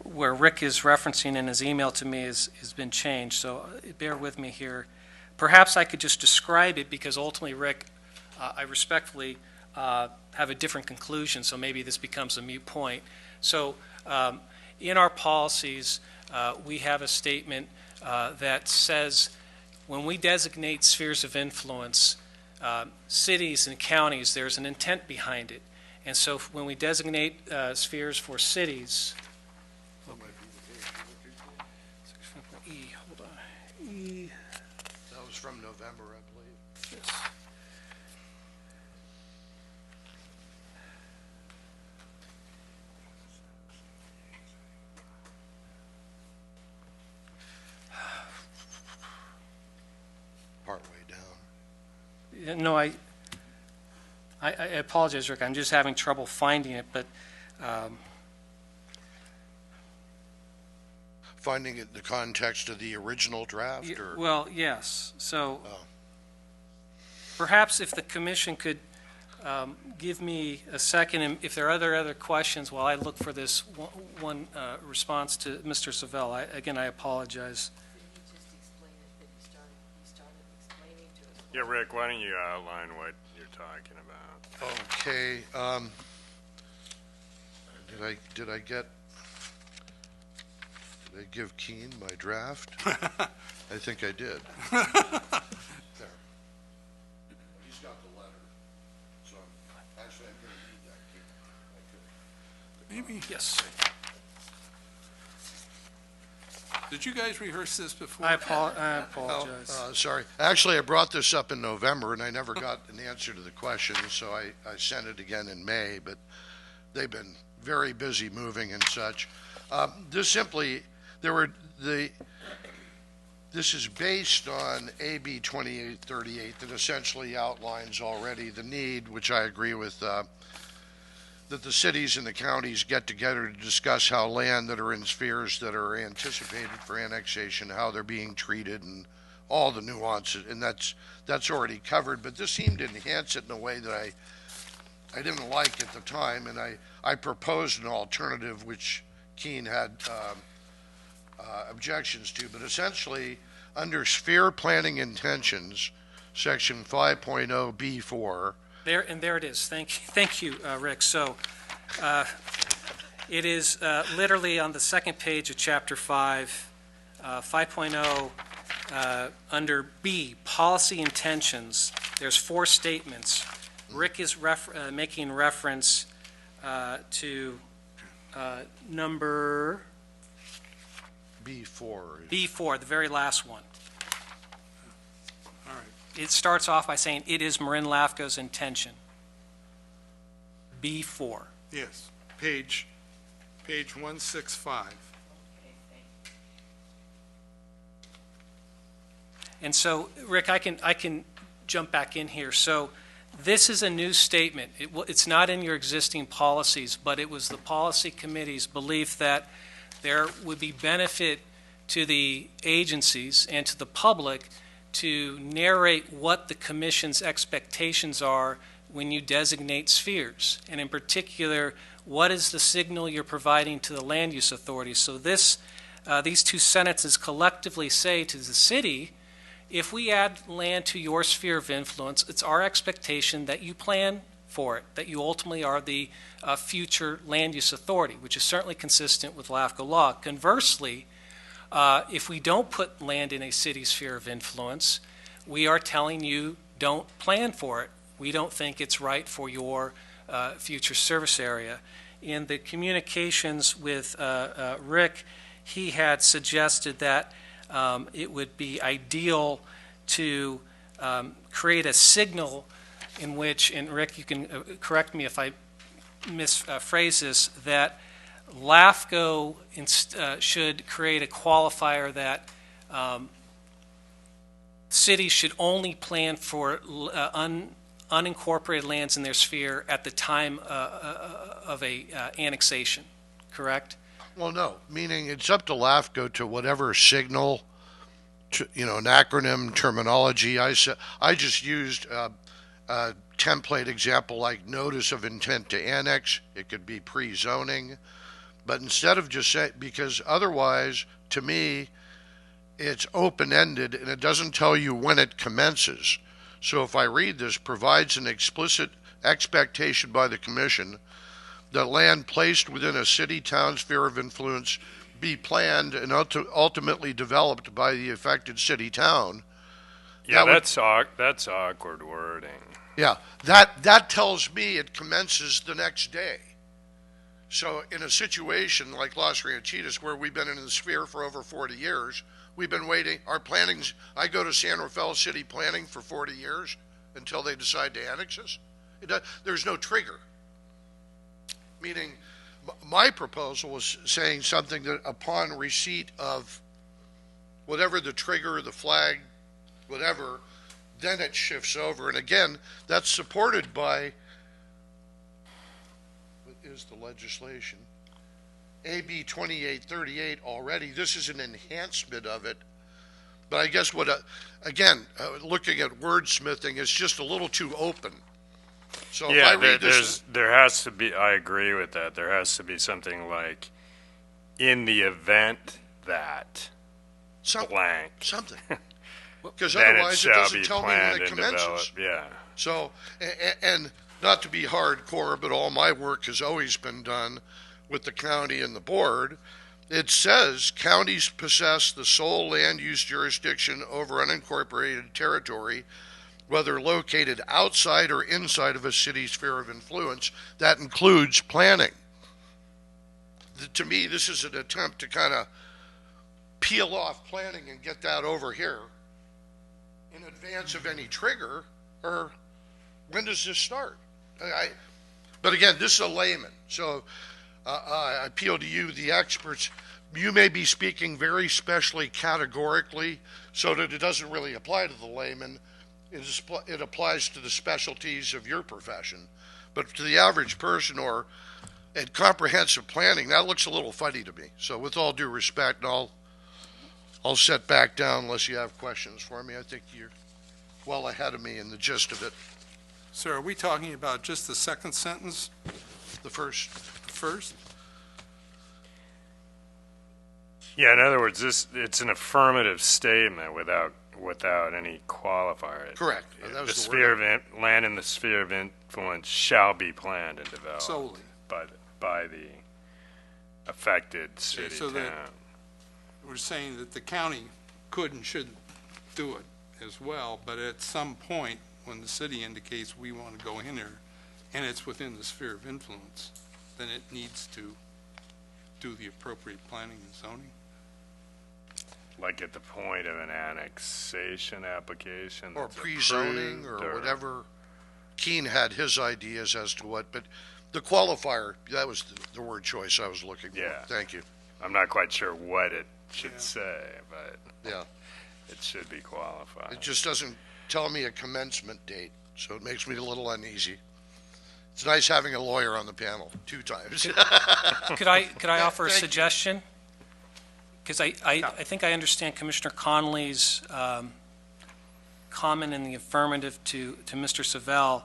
Speaker 5: where Rick is referencing in his email to me has been changed. So bear with me here. Perhaps I could just describe it because ultimately, Rick, I respectfully have a different conclusion. So maybe this becomes a moot point. So in our policies, we have a statement that says when we designate spheres of influence, cities and counties, there's an intent behind it. And so when we designate spheres for cities, hold on.
Speaker 9: That was from November, I believe. Partway down.
Speaker 5: No, I apologize, Rick. I'm just having trouble finding it, but
Speaker 9: Finding it in the context of the original draft, or?
Speaker 5: well, yes. So
Speaker 9: Oh.
Speaker 5: perhaps if the commission could give me a second, and if there are other questions while I look for this one response to Mr. Savell. Again, I apologize.
Speaker 8: Yeah, Rick, why don't you outline what you're talking about?
Speaker 9: Okay, did I give Keen my draft? I think I did. There. He's got the letter, so actually I'm gonna need that, Keen.
Speaker 1: Maybe,
Speaker 5: Yes.
Speaker 1: did you guys rehearse this before?
Speaker 5: I apologize.
Speaker 9: Sorry. Actually, I brought this up in November, and I never got an answer to the question, so I sent it again in May, but they've been very busy moving and such. This is based on AB 2838 that essentially outlines already the need, which I agree with, that the cities and the counties get together to discuss how land that are in spheres that are anticipated for annexation, how they're being treated, and all the nuances, and that's already covered. But this seemed to enhance it in a way that I didn't like at the time, and I proposed an alternative which Keene had objections to. But essentially, under sphere planning intentions, section 5.0 B4,
Speaker 5: There it is. Thank you, Rick. So it is literally on the second page of Chapter 5, 5.0, under B, policy intentions. There's four statements. Rick is making reference to number B4, the very last one.
Speaker 1: All right.
Speaker 5: It starts off by saying, it is Marin LAFCO's intention. B4.
Speaker 1: Yes, page 165.
Speaker 5: And so, Rick, I can jump back in here. So this is a new statement. It's not in your existing policies, but it was the policy committee's belief that there would be benefit to the agencies and to the public to narrate what the commission's expectations are when you designate spheres, and in particular, what is the signal you're providing to the land use authorities. So these two sentences collectively say to the city if we add land to your sphere of influence, it's our expectation that you plan for it, that you ultimately are the future land use authority, which is certainly consistent with LAFCO law. Conversely, if we don't put land in a city sphere of influence, we are telling you don't plan for it. We don't think it's right for your future service area. In the communications with Rick, he had suggested that it would be ideal to create a signal in which, and Rick, you can correct me if I misphrase this, that LAFCO should create a qualifier that cities should only plan for unincorporated lands in their sphere at the time of a annexation, correct?
Speaker 9: Well, no, meaning it's up to LAFCO to whatever signal, an acronym terminology. I just used a template example like notice of intent to annex. It could be pre-zoning. But instead of just say, because otherwise, to me, it's open-ended and it doesn't tell you when it commences. So if I read this, provides an explicit expectation by the commission that land placed within a city-town sphere of influence be planned and ultimately developed by the affected city-town.
Speaker 8: Yeah, that's awkward wording.
Speaker 9: Yeah, that tells me it commences the next day. So in a situation like Los Ranchitas, where we've been in the sphere for over 40 years, we've been waiting, our plannings, I go to San Rafael City planning for 40 years until they decide to annex us. There's no trigger. Meaning, my proposal was saying something that upon receipt of whatever the trigger, the flag, whatever, then it shifts over. And again, that's supported by, what is the legislation? AB 2838 already. This is an enhancement of it. But I guess looking at wordsmithing, it's just a little too open. So if I read
Speaker 8: there has to be, I agree with that. There has to be something like, in the event that blank.
Speaker 9: Something. Because
Speaker 8: then
Speaker 9: otherwise it doesn't tell me when it commences.
Speaker 8: Yeah.
Speaker 9: So, and not to be hardcore, but all my work has always been done with the county and the board. It says counties possess the sole land use jurisdiction over unincorporated territory, whether located outside or inside of a city sphere of influence. That includes planning. To me, this is an attempt to kind of peel off planning and get that over here in advance of any trigger, or when does this start? But again, this is a layman, so I appeal to you, the experts. You may be speaking very specially categorically so that it doesn't really apply to the layman. It applies to the specialties of your profession. But to the average person or at comprehensive planning, that looks a little funny to me. So with all due respect, and I'll set back down unless you have questions for me. I think you're well ahead of me in the gist of it.
Speaker 1: Sir, are we talking about just the second sentence?
Speaker 9: The first.
Speaker 1: First?
Speaker 8: Yeah, in other words, it's an affirmative statement without any qualifier.
Speaker 9: Correct.
Speaker 8: The sphere of land in the sphere of influence shall be planned and developed
Speaker 1: Solely.
Speaker 8: by the affected city
Speaker 1: so
Speaker 8: town.
Speaker 1: We're saying that the county could and should do it as well, but at some point, when the city indicates we want to go in there, and it's within the sphere of influence, then it needs to do the appropriate planning and zoning.
Speaker 8: Like at the point of an annexation application?
Speaker 9: Or
Speaker 8: that's
Speaker 9: pre-zoning
Speaker 8: approved,
Speaker 9: or whatever. Keene had his ideas as to what, but the qualifier, that was the word choice I was looking for.
Speaker 8: Yeah.
Speaker 9: Thank you.
Speaker 8: I'm not quite sure what it should say, but
Speaker 9: Yeah.
Speaker 8: it should be qualified.
Speaker 9: It just doesn't tell me a commencement date, so it makes me a little uneasy. It's nice having a lawyer on the panel 2 times.
Speaker 5: Could I offer a
Speaker 9: Thank you.
Speaker 5: suggestion? Because I think I understand Commissioner Connolly's comment in the affirmative to Mr. Savell,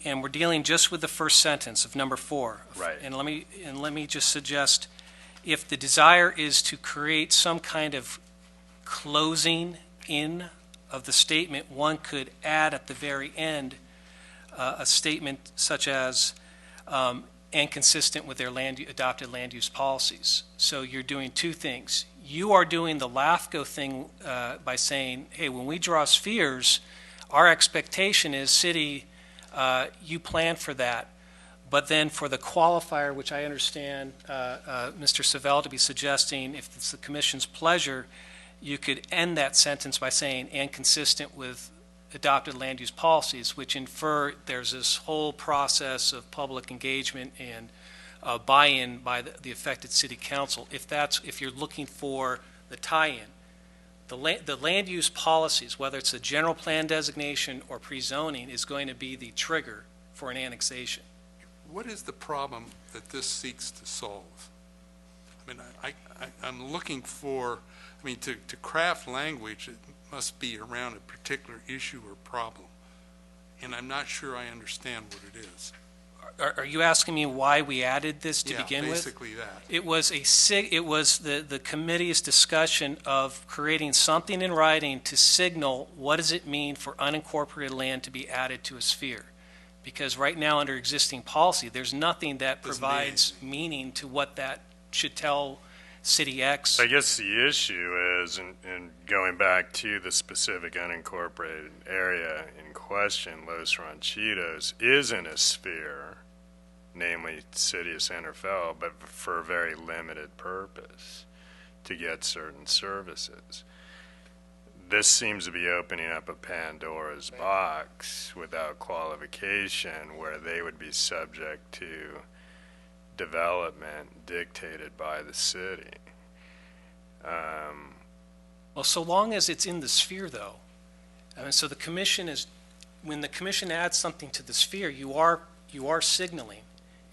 Speaker 5: and we're dealing just with the first sentence of number 4.
Speaker 8: Right.
Speaker 5: And let me just suggest, if the desire is to create some kind of closing in of the statement, one could add at the very end a statement such as, and consistent with their adopted land use policies. So you're doing two things. You are doing the LAFCO thing by saying, hey, when we draw spheres, our expectation is, city, you plan for that. But then for the qualifier, which I understand Mr. Savell to be suggesting, if it's the commission's pleasure, you could end that sentence by saying, and consistent with adopted land use policies, which infer there's this whole process of public engagement and buy-in by the affected city council. If you're looking for the tie-in, the land use policies, whether it's a general plan designation or pre-zoning, is going to be the trigger for an annexation.
Speaker 1: What is the problem that this seeks to solve? I mean, I'm looking for, I mean, to craft language, it must be around a particular issue or problem. And I'm not sure I understand what it is.
Speaker 5: Are you asking me why we added this to begin with?
Speaker 1: Yeah, basically that.
Speaker 5: It was the committee's discussion of creating something in writing to signal what does it mean for unincorporated land to be added to a sphere. Because right now, under existing policy, there's nothing that provides meaning to what that should tell City X.
Speaker 8: I guess the issue is, and going back to the specific unincorporated area in question, Los Ranchitos, is in a sphere, namely City of Santa Fe, but for a very limited purpose, to get certain services. This seems to be opening up a Pandora's box without qualification, where they would be subject to development dictated by the city.
Speaker 5: Well, so long as it's in the sphere, though. So the commission is, when the commission adds something to the sphere, you are signaling.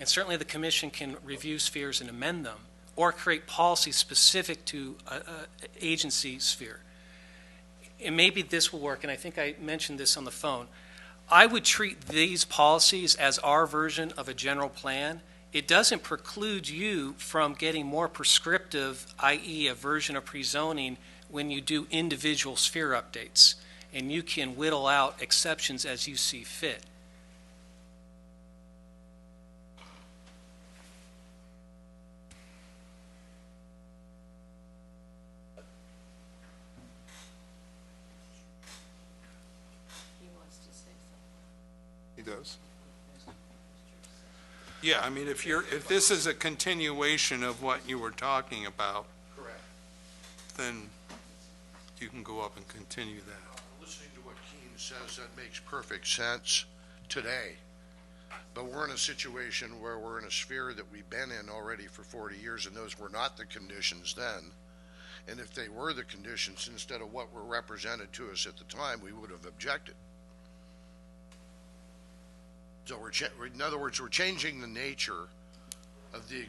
Speaker 5: And certainly the commission can review spheres and amend them, or create policy specific to an agency sphere. And maybe this will work, and I think I mentioned this on the phone. I would treat these policies as our version of a general plan. It doesn't preclude you from getting more prescriptive, i.e. a version of pre-zoning, when you do individual sphere updates. And you can whittle out exceptions as you see fit.
Speaker 1: He does. Yeah, I mean, if this is a continuation of what you were talking about,
Speaker 9: Correct.
Speaker 1: then you can go up and continue that.
Speaker 9: Listening to what Keene says, that makes perfect sense today. But we're in a situation where we're in a sphere that we've been in already for 40 years, and those were not the conditions then. And if they were the conditions instead of what were represented to us at the time, we would have objected. So in other words, we're changing the nature of the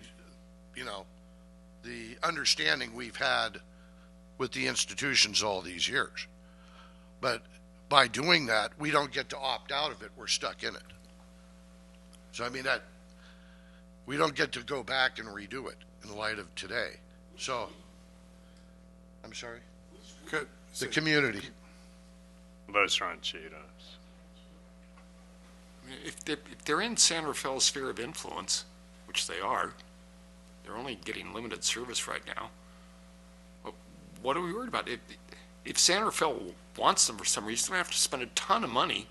Speaker 9: understanding we've had with the institutions all these years. But by doing that, we don't get to opt out of it. We're stuck in it. So I mean, that we don't get to go back and redo it in light of today. So, I'm sorry?
Speaker 1: Good.
Speaker 9: The community.
Speaker 8: Los Ranchitos.
Speaker 10: If they're in Santa Fe's sphere of influence, which they are, they're only getting limited service right now. Well, what are we worried about? If Santa Fe wants them for some reason, they have to spend a ton of money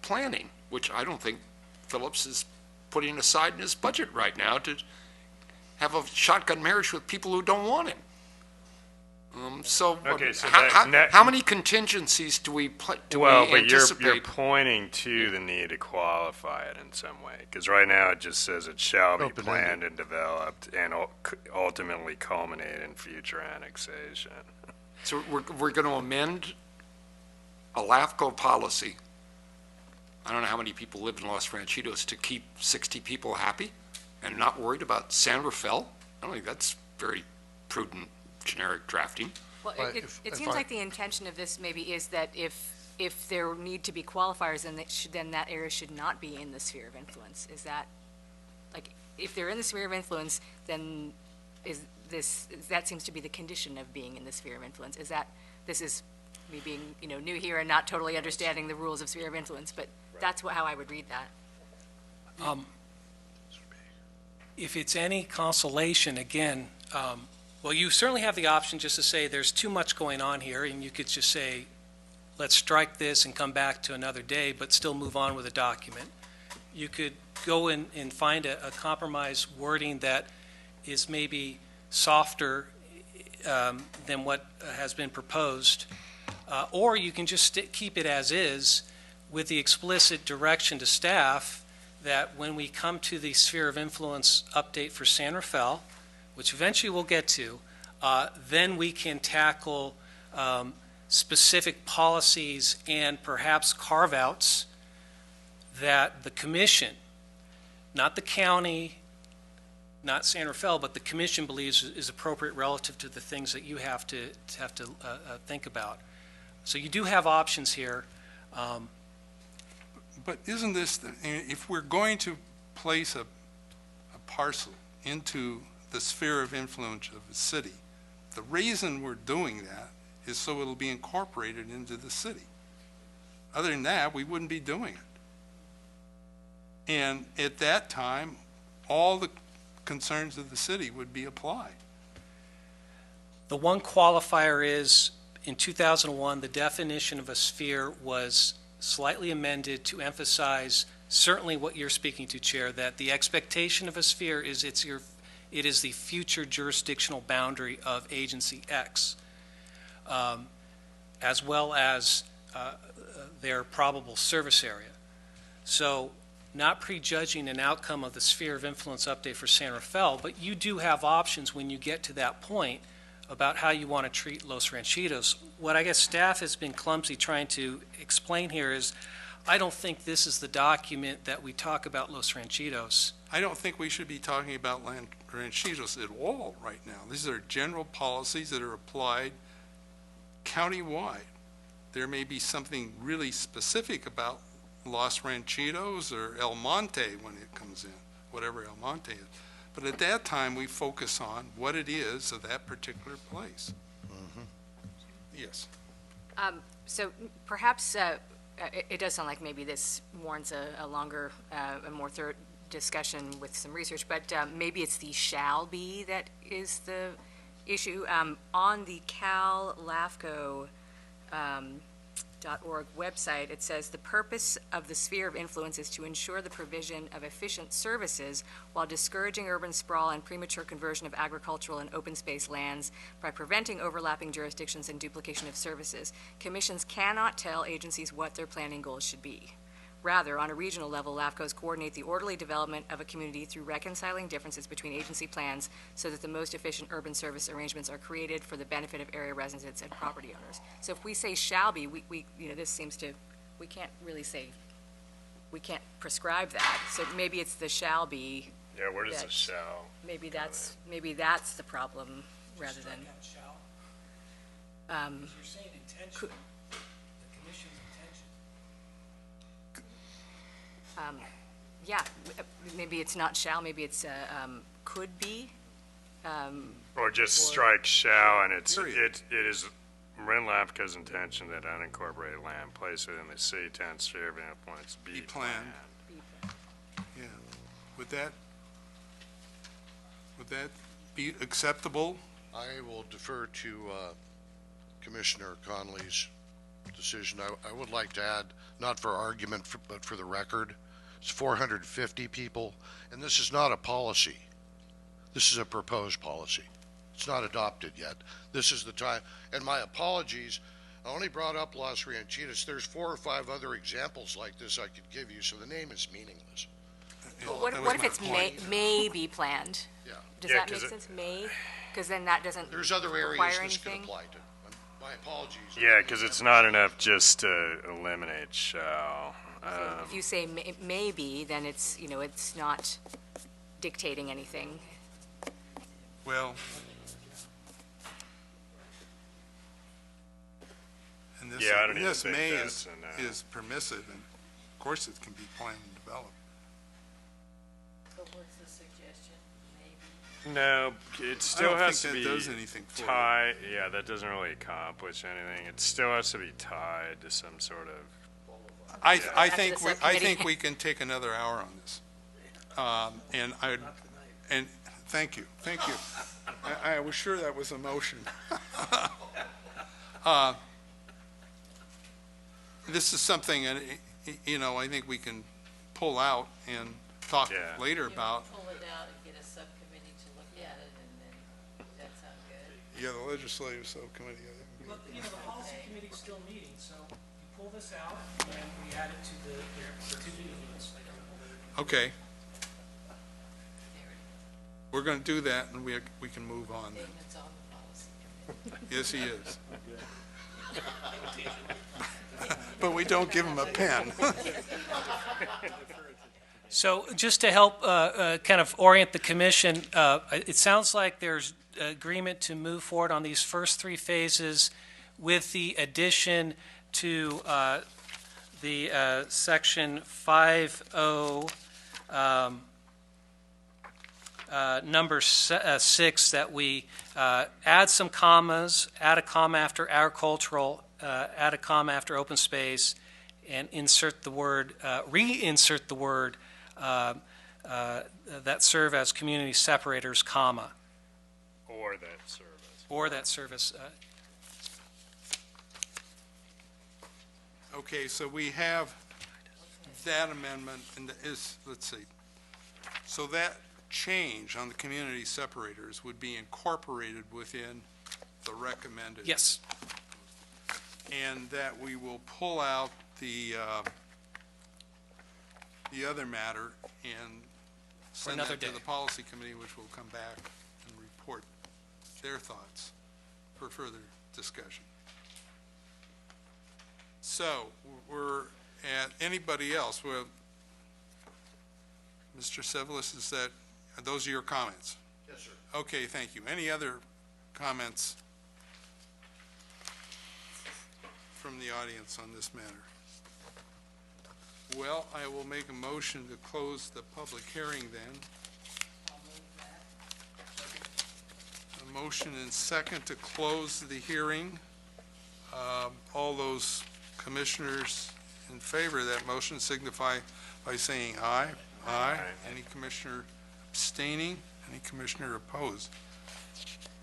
Speaker 10: planning, which I don't think Phillips is putting aside in his budget right now to have a shotgun marriage with people who don't want him.
Speaker 8: Okay, so
Speaker 10: how many contingencies do we anticipate?
Speaker 8: You're pointing to the need to qualify it in some way, because right now it just says it shall be planned and developed and ultimately culminate in future annexation.
Speaker 10: So we're going to amend a LAFCO policy. I don't know how many people live in Los Ranchitos to keep 60 people happy and not worried about Santa Fe. I don't think that's very prudent generic drafting.
Speaker 4: Well, it seems like the intention of this maybe is that if there need to be qualifiers, then that area should not be in the sphere of influence. Is that, like, if they're in the sphere of influence, then is the this, that seems to be the condition of being in the sphere of influence. Is that, this is me being, new here and not totally understanding the rules of sphere of influence, but that's how I would read that.
Speaker 5: If it's any consolation, again, well, you certainly have the option just to say there's too much going on here, and you could just say, let's strike this and come back to another day, but still move on with the document. You could go and find a compromise wording that is maybe softer than what has been proposed, or you can just keep it as is with the explicit direction to staff that when we come to the sphere of influence update for San Rafael, which eventually we'll get to, then we can tackle specific policies and perhaps carve-outs that the commission, not the county, not San Rafael, but the commission believes is appropriate relative to the things that you have to think about. So you do have options here.
Speaker 1: But isn't this, if we're going to place a parcel into the sphere of influence of a city, the reason we're doing that is so it'll be incorporated into the city. Other than that, we wouldn't be doing it. And at that time, all the concerns of the city would be applied.
Speaker 5: The one qualifier is, in 2001, the definition of a sphere was slightly amended to emphasize certainly what you're speaking to, Chair, that the expectation of a sphere is it is the future jurisdictional boundary of agency X, as well as their probable service area. So not prejudging an outcome of the sphere of influence update for San Rafael, but you do have options when you get to that point about how you want to treat Los Ranchitos. What I guess staff has been clumsy trying to explain here is, I don't think this is the document that we talk about Los Ranchitos.
Speaker 1: I don't think we should be talking about ranchitos at all right now. These are general policies that are applied countywide. There may be something really specific about Los Ranchitos or El Monte when it comes in, whatever El Monte is. But at that time, we focus on what it is of that particular place. Yes.
Speaker 4: So perhaps it does sound like maybe this warrants a longer, a more thorough discussion with some research, but maybe it's the shall be that is the issue. On the LAFCO .org website, it says the purpose of the sphere of influence is to ensure the provision of efficient services while discouraging urban sprawl and premature conversion of agricultural and open space lands by preventing overlapping jurisdictions and duplication of services. Commissions cannot tell agencies what their planning goals should be. Rather, on a regional level, LAFCOs coordinate the orderly development of a community through reconciling differences between agency plans so that the most efficient urban service arrangements are created for the benefit of area residents and property owners. So if we say shall be, this seems to, we can't really say, we can't prescribe that. So maybe it's the shall be.
Speaker 8: Yeah, where does the shall?
Speaker 4: Maybe that's the problem rather than.
Speaker 5: You're saying intention. The commission's intention.
Speaker 4: Yeah, maybe it's not shall, maybe it's could be.
Speaker 8: Or just strike shall, and it is Marin LAFCO's intention that unincorporated land placed within the city town sphere of influence be planned.
Speaker 1: Yeah. Would that be acceptable?
Speaker 9: I will defer to Commissioner Conley's decision. I would like to add, not for argument, but for the record, it's 450 people, and this is not a policy. This is a proposed policy. It's not adopted yet. This is the time, and my apologies, I only brought up Los Ranchitos. There's 4 or 5 other examples like this I could give you, so the name is meaningless.
Speaker 4: What if it's may be planned?
Speaker 9: Yeah.
Speaker 4: Does that make sense, may? Because then that doesn't
Speaker 9: There's other areas
Speaker 4: require
Speaker 9: this could
Speaker 4: anything?
Speaker 9: apply to. My apologies.
Speaker 8: Yeah, because it's not enough just to eliminate shall.
Speaker 4: If you say may be, then it's, it's not dictating anything.
Speaker 1: Well, and this,
Speaker 8: Yeah, I don't even
Speaker 1: this
Speaker 8: think
Speaker 1: may
Speaker 8: that's
Speaker 1: is permissive, and of course it can be planned and developed.
Speaker 11: But what's the suggestion? Maybe.
Speaker 8: No, it still
Speaker 1: don't
Speaker 8: has to
Speaker 1: think
Speaker 8: be
Speaker 1: that does anything for you.
Speaker 8: tied. Yeah, that doesn't really accomplish anything. It still has to be tied to some sort of.
Speaker 1: I
Speaker 4: After
Speaker 1: think,
Speaker 4: the
Speaker 1: I
Speaker 4: subcommittee.
Speaker 1: think we can take another hour on this. And thank you. I was sure that was a motion. This is something, I think we can pull out and talk
Speaker 8: Yeah.
Speaker 1: later about.
Speaker 11: Pull it out and get a subcommittee to look at it, and then, that sound good?
Speaker 1: Yeah, the legislative subcommittee, I think.
Speaker 5: Well, the policy committee's still meeting, so you pull this out and we add it to the to-do list.
Speaker 1: Okay. We're going to do that, and we can move on then.
Speaker 11: Damon's on the policy committee.
Speaker 1: Yes, he is. But we don't give him a pen.
Speaker 5: So just to help kind of orient the commission, it sounds like there's agreement to move forward on these first three phases with the addition to the section 50, number 6, that we add some commas, add a comma after agricultural, add a comma after open space, and reinsert the word that serve as community separators, comma,
Speaker 8: Or that service.
Speaker 5: or that service.
Speaker 1: Okay, so we have that amendment, and let's see. So that change on the community separators would be incorporated within the recommended.
Speaker 5: Yes.
Speaker 1: And that we will pull out the other matter and send
Speaker 5: another
Speaker 1: that to
Speaker 5: day.
Speaker 1: the policy committee, which will come back and report their thoughts for further discussion. So, we're at anybody else? Well, Mr. Sevelis, are those your comments?
Speaker 9: Yes, sir.
Speaker 1: Okay, thank you. Any other comments from the audience on this matter? Well, I will make a motion to close the public hearing then. A motion and second to close the hearing. All those commissioners in favor of that motion signify by saying aye. Aye. Any commissioner abstaining? Any commissioner opposed?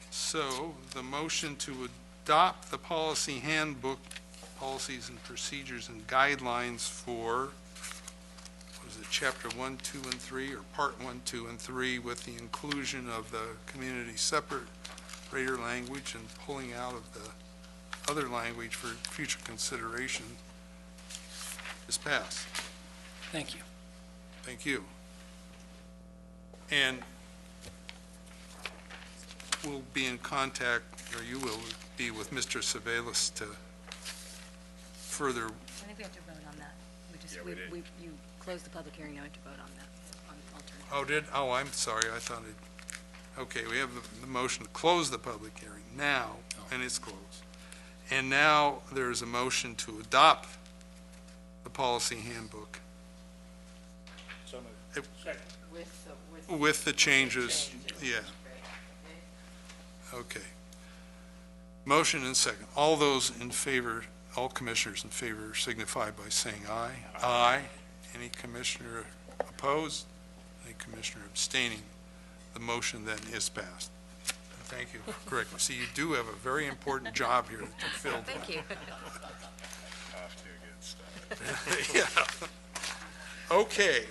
Speaker 1: So the motion to adopt the policy handbook, policies and procedures and guidelines for, what is it, chapter 1, 2, and 3, or part 1, 2, and 3, with the inclusion of the community separator language and pulling out of the other language for future consideration, is passed.
Speaker 5: Thank you.
Speaker 1: Thank you. And we'll be in contact, or you will be, with Mr. Sevelis to further.
Speaker 4: I think we have to vote on that.
Speaker 8: we did.
Speaker 4: You closed the public hearing, now we have to vote on that, on alternative.
Speaker 1: Oh, did? Oh, I'm sorry, I thought it, okay, we have the motion to close the public hearing now, and it's closed. And now there's a motion to adopt the policy handbook with the changes, yeah. Okay. Motion and second. All those in favor, all commissioners in favor signify by saying aye. Aye. Any commissioner opposed? Any commissioner abstaining? The motion then is passed. Thank you. Correct. See, you do have a very important job here that you filled.
Speaker 4: Thank you.
Speaker 8: Off to a good start.
Speaker 1: Yeah. Okay.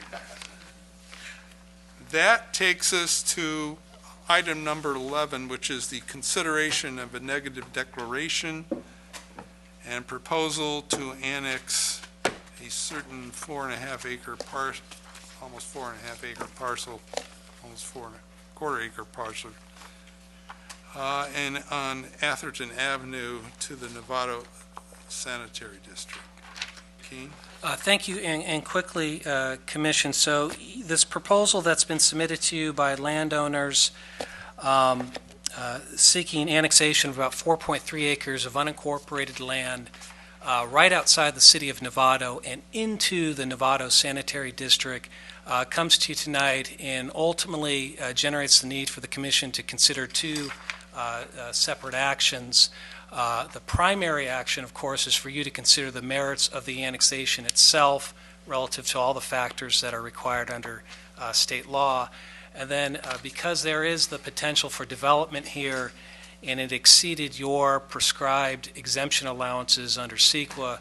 Speaker 1: That takes us to item number 11, which is the consideration of a negative declaration and proposal to annex a certain 4.5 acre parcel, almost 4.5 acre parcel, almost 4.25 acre parcel, and on Atherton Avenue to the Novato Sanitary District. Keene?
Speaker 5: Thank you, and quickly, Commission, so this proposal that's been submitted to you by landowners seeking annexation of about 4.3 acres of unincorporated land right outside the city of Novato and into the Novato Sanitary District comes to you tonight and ultimately generates the need for the commission to consider two separate actions. The primary action, of course, is for you to consider the merits of the annexation itself relative to all the factors that are required under state law. And then because there is the potential for development here and it exceeded your prescribed exemption allowances under CEQA,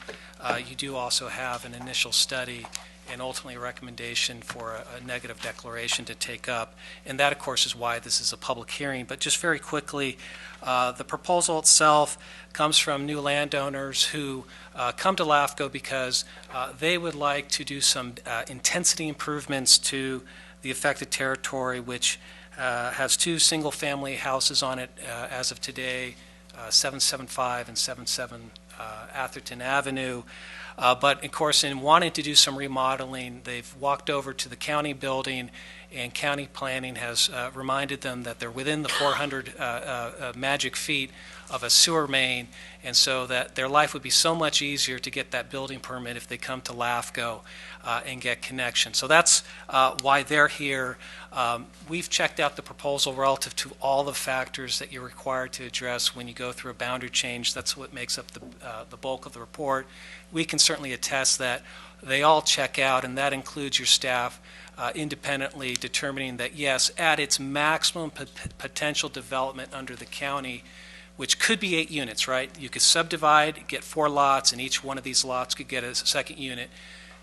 Speaker 5: you do also have an initial study and ultimately a recommendation for a negative declaration to take up. And that, of course, is why this is a public hearing. But just very quickly, the proposal itself comes from new landowners who come to LAFCO because they would like to do some intensity improvements to the affected territory, which has two single-family houses on it as of today, 775 and 77 Atherton Avenue. But, of course, in wanting to do some remodeling, they've walked over to the county building, and county planning has reminded them that they're within the 400 magic feet of a sewer main, and so that their life would be so much easier to get that building permit if they come to LAFCO and get connection. So that's why they're here. We've checked out the proposal relative to all the factors that you're required to address when you go through a boundary change. That's what makes up the bulk of the report. We can certainly attest that they all check out, and that includes your staff independently determining that, yes, at its maximum potential development under the county, which could be 8 units, right? You could subdivide, get 4 lots, and each one of these lots could get a second unit.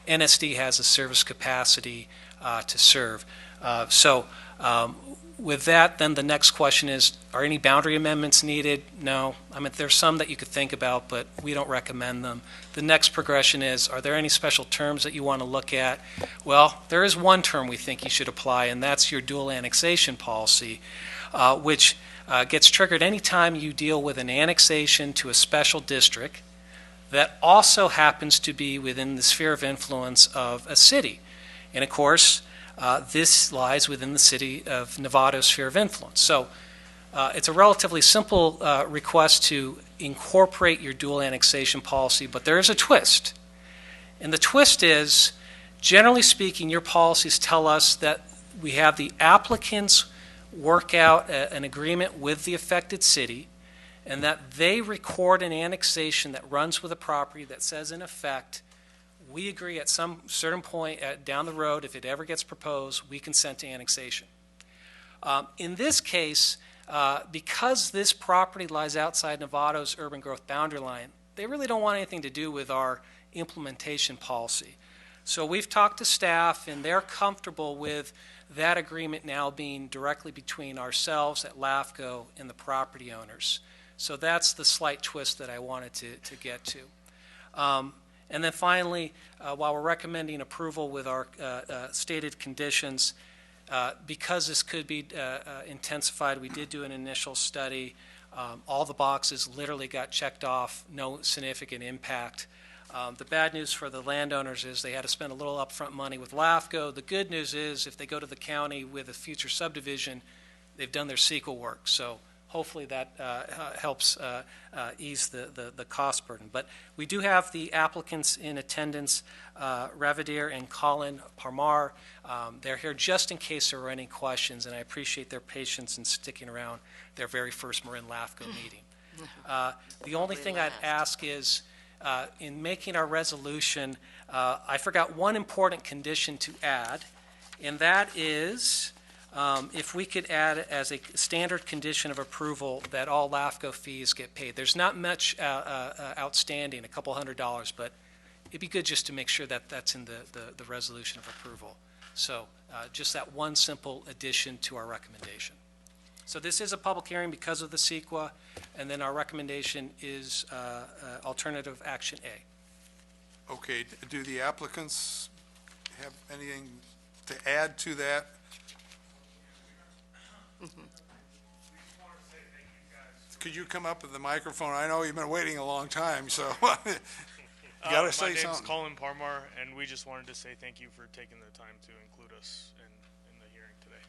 Speaker 5: NSD has a service capacity to serve. With that, then the next question is, are any boundary amendments needed? No. I mean, there's some that you could think about, but we don't recommend them. The next progression is, are there any special terms that you want to look at? Well, there is one term we think you should apply, and that's your dual annexation policy, which gets triggered anytime you deal with an annexation to a special district that also happens to be within the sphere of influence of a city. And of course, this lies within the city of Nevada's sphere of influence. So it's a relatively simple request to incorporate your dual annexation policy, but there is a twist. And the twist is, generally speaking, your policies tell us that we have the applicants work out an agreement with the affected city, and that they record an annexation that runs with a property that says, in effect, we agree at some certain point down the road, if it ever gets proposed, we consent to annexation. In this case, because this property lies outside Nevada's urban growth boundary line, they really don't want anything to do with our implementation policy. So we've talked to staff, and they're comfortable with that agreement now being directly between ourselves at LAFCO and the property owners. So that's the slight twist that I wanted to get to. And then finally, while we're recommending approval with our stated conditions, because this could be intensified, we did do an initial study. All the boxes literally got checked off, no significant impact. The bad news for the landowners is they had to spend a little upfront money with LAFCO. The good news is if they go to the county with a future subdivision, they've done their CEQA work. So hopefully that helps ease the cost burden. But we do have the applicants in attendance, Ravadier and Colin Parmar. They're here just in case there were any questions, and I appreciate their patience in sticking around their very first Marin LAFCO meeting. The only thing I'd ask is, in making our resolution, I forgot one important condition to add, and that is if we could add as a standard condition of approval that all LAFCO fees get paid. There's not much outstanding, a couple $100, but it'd be good just to make sure that that's in the resolution of approval. So just that one simple addition to our recommendation. So this is a public hearing because of the CEQA, and then our recommendation is alternative action A.
Speaker 1: Okay, do the applicants have anything to add to that? Could you come up with the microphone? I know you've been waiting a long time, so you gotta say something.
Speaker 12: My name's Colin Parmar, and we just wanted to say thank you for taking the time to include us in the hearing today.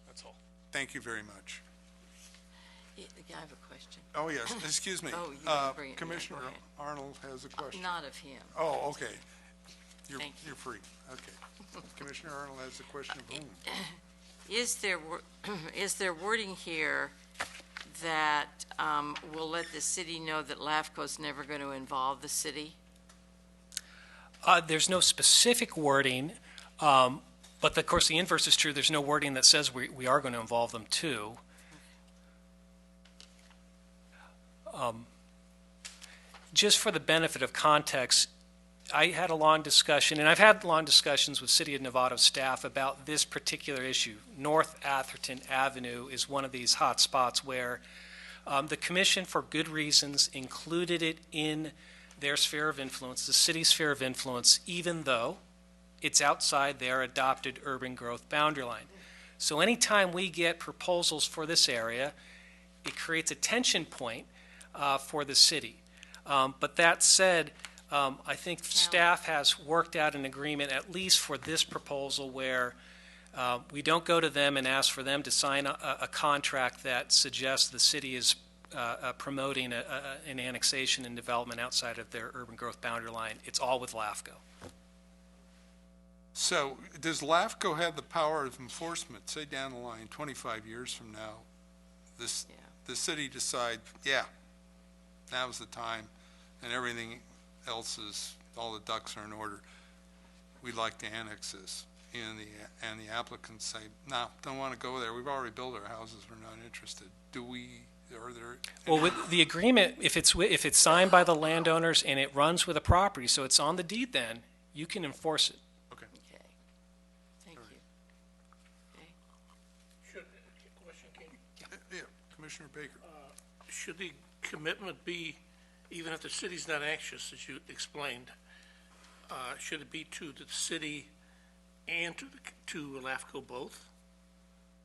Speaker 12: That's all.
Speaker 1: Thank you very much.
Speaker 11: I have a question.
Speaker 1: Oh, yes, excuse me.
Speaker 11: Oh, you didn't bring it.
Speaker 1: Commissioner
Speaker 11: Yeah, go ahead.
Speaker 1: Arnold has a question.
Speaker 11: Not of him.
Speaker 1: Oh, okay. You're,
Speaker 11: Thank you.
Speaker 1: you're free. Okay. Commissioner Arnold has a question of whom?
Speaker 11: Is there wording here that will let the city know that LAFCO's never going to involve the city?
Speaker 5: There's no specific wording, but of course the inverse is true. There's no wording that says we are going to involve them too. Just for the benefit of context, I had a long discussion, and I've had long discussions with City of Novato staff about this particular issue. North Atherton Avenue is one of these hot spots where the commission, for good reasons, included it in their sphere of influence, the city's sphere of influence, even though it's outside their adopted urban growth boundary line. So anytime we get proposals for this area, it creates a tension point for the city. But that said, I think staff has worked out an agreement, at least for this proposal, where we don't go to them and ask for them to sign a contract that suggests the city is promoting an annexation and development outside of their urban growth boundary line. It's all with LAFCO.
Speaker 1: So does LAFCO have the power of enforcement, say down the line, 25 years from now, the city decide, yeah, now's the time, and everything else is, all the ducks are in order, we'd like to annex this, and the applicants say, no, don't want to go there, we've already built our houses, we're not interested. Are there?
Speaker 5: Well, with the agreement, if it's signed by the landowners and it runs with a property, so it's on the deed, then you can enforce it.
Speaker 11: Okay. Thank you. Okay.
Speaker 13: Should, question, King?
Speaker 1: Yeah, Commissioner Baker.
Speaker 13: Should the commitment be, even if the city's not anxious, as you explained, should it be to the city and to LAFCO both?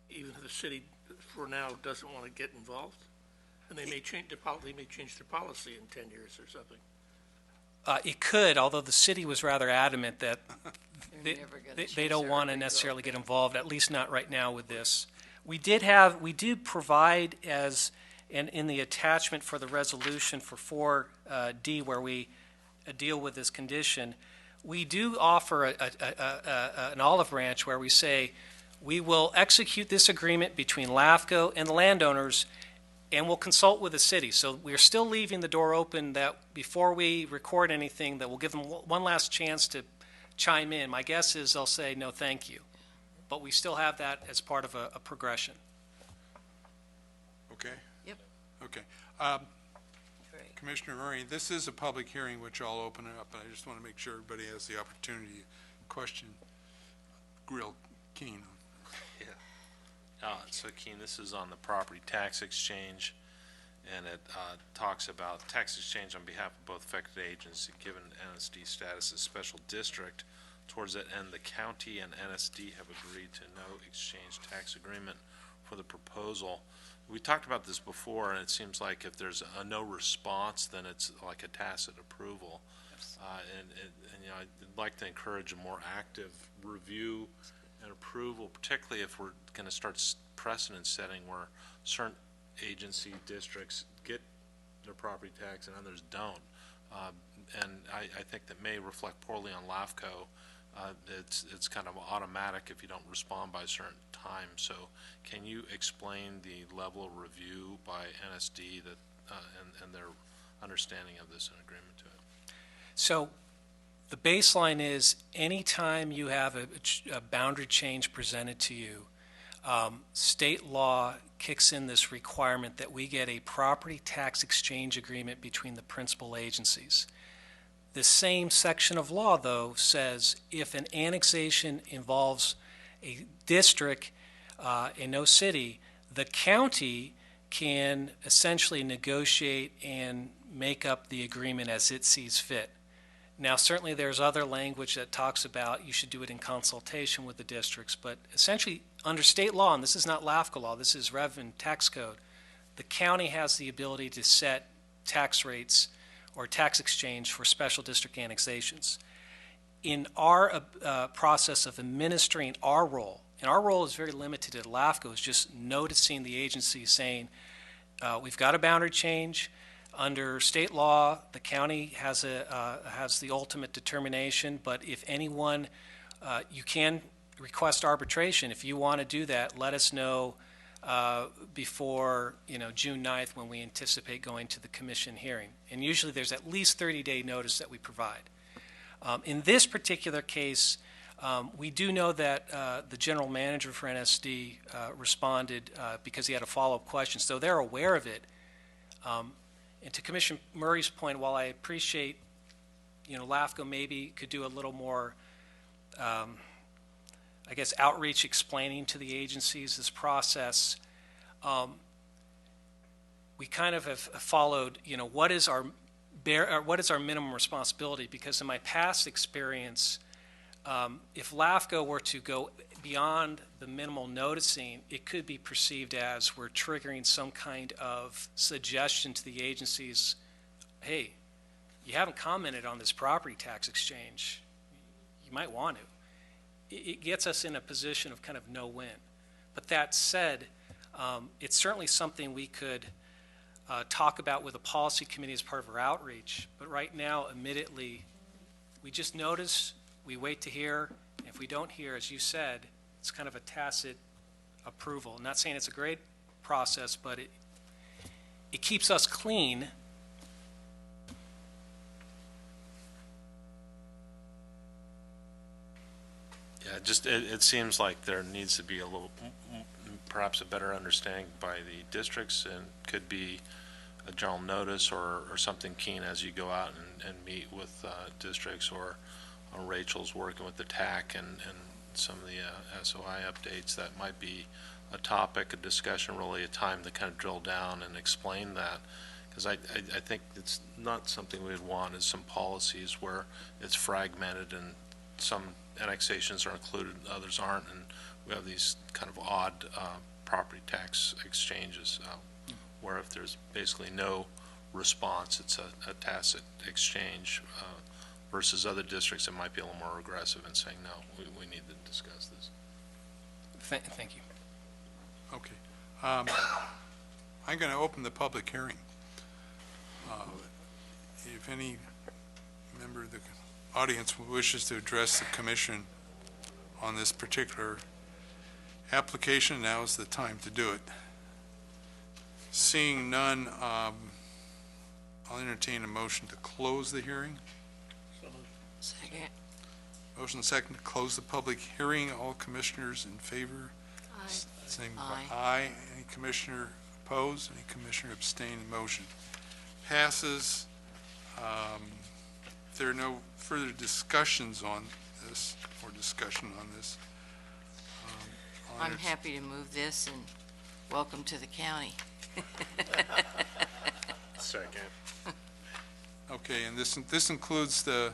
Speaker 13: Even if the city, for now, doesn't want to get involved? And they may change their policy in 10 years or something.
Speaker 5: It could, although the city was rather adamant that
Speaker 11: They're never gonna
Speaker 5: they
Speaker 11: change
Speaker 5: don't
Speaker 11: their
Speaker 5: want to
Speaker 11: urban
Speaker 5: necessarily
Speaker 11: growth.
Speaker 5: get involved, at least not right now with this. We do provide as, and in the attachment for the resolution for 4D, where we deal with this condition, we do offer an olive branch where we say, we will execute this agreement between LAFCO and the landowners, and we'll consult with the city. So we're still leaving the door open that before we record anything, that we'll give them one last chance to chime in. My guess is they'll say, no, thank you. But we still have that as part of a progression.
Speaker 1: Okay?
Speaker 11: Yep.
Speaker 1: Okay.
Speaker 11: Great.
Speaker 1: Commissioner Marin, this is a public hearing, which I'll open it up, and I just want to make sure everybody has the opportunity to question Grill Keen.
Speaker 6: So Keen, this is on the property tax exchange, and it talks about tax exchange on behalf of both affected agencies, given NSD status as special district. Towards that end, the county and NSD have agreed to no exchange tax agreement for the proposal. We talked about this before, and it seems like if there's a no response, then it's like a tacit approval. And you know, I'd like to encourage a more active review and approval, particularly if we're going to start precedent setting where certain agency districts get their property tax and others don't. And I think that may reflect poorly on LAFCO. It's kind of automatic if you don't respond by a certain time. So can you explain the level of review by NSD that and their understanding of this and agreement to it?
Speaker 5: So the baseline is anytime you have a boundary change presented to you, state law kicks in this requirement that we get a property tax exchange agreement between the principal agencies. The same section of law, though, says if an annexation involves a district in no city, the county can essentially negotiate and make up the agreement as it sees fit. Now, certainly there's other language that talks about you should do it in consultation with the districts, but essentially under state law, and this is not LAFCO law, this is Rev and Tax Code, the county has the ability to set tax rates or tax exchange for special district annexations. In our process of administering our role, and our role is very limited at LAFCO, is just noticing the agency saying, we've got a boundary change, Under state law, the county has the ultimate determination, but if anyone, you can request arbitration. If you want to do that, let us know before, June 9th, when we anticipate going to the commission hearing. And usually there's at least 30-day notice that we provide. In this particular case, we do know that the general manager for NSD responded because he had a follow-up question, so they're aware of it. And to Commissioner Murray's point, while I appreciate, LAFCO maybe could do a little more, outreach explaining to the agencies this process, we kind of have followed, what is our minimum responsibility? Because in my past experience, if LAFCO were to go beyond the minimal noticing, it could be perceived as we're triggering some kind of suggestion to the agencies, hey, you haven't commented on this property tax exchange. You might want to. It gets us in a position of kind of no-win. But that said, it's certainly something we could talk about with the policy committee as part of our outreach. But right now, admittedly, we just notice, we wait to hear. If we don't hear, as you said, it's kind of a tacit approval. I'm not saying it's a great process, but it keeps us clean.
Speaker 6: Yeah, it seems like there needs to be a little, perhaps a better understanding by the districts, and could be a general notice or something keen as you go out and meet with districts, or Rachel's working with the TAC and some of the SOI updates. That might be a topic, a discussion, really a time to kind of drill down and explain that. Because I think it's not something we'd want is some policies where it's fragmented and some annexations are included, others aren't, and we have these kind of odd property tax exchanges where if there's basically no response, it's a tacit exchange versus other districts that might be a little more aggressive in saying, no, we need to discuss this.
Speaker 5: Thank you.
Speaker 1: Okay. I'm going to open the public hearing. If any member of the audience wishes to address the commission on this particular application, now is the time to do it. Seeing none, I'll entertain a motion to close the hearing.
Speaker 11: Second.
Speaker 1: Motion second to close the public hearing. All commissioners in favor?
Speaker 11: Aye.
Speaker 1: Saying
Speaker 11: Aye.
Speaker 1: aye. Any commissioner opposed? Any commissioner abstain? The motion passes. If there are no further discussions on this, or discussion on this, I'll
Speaker 11: I'm happy to move this, and welcome to the county.
Speaker 8: Second.
Speaker 1: Okay, and this includes the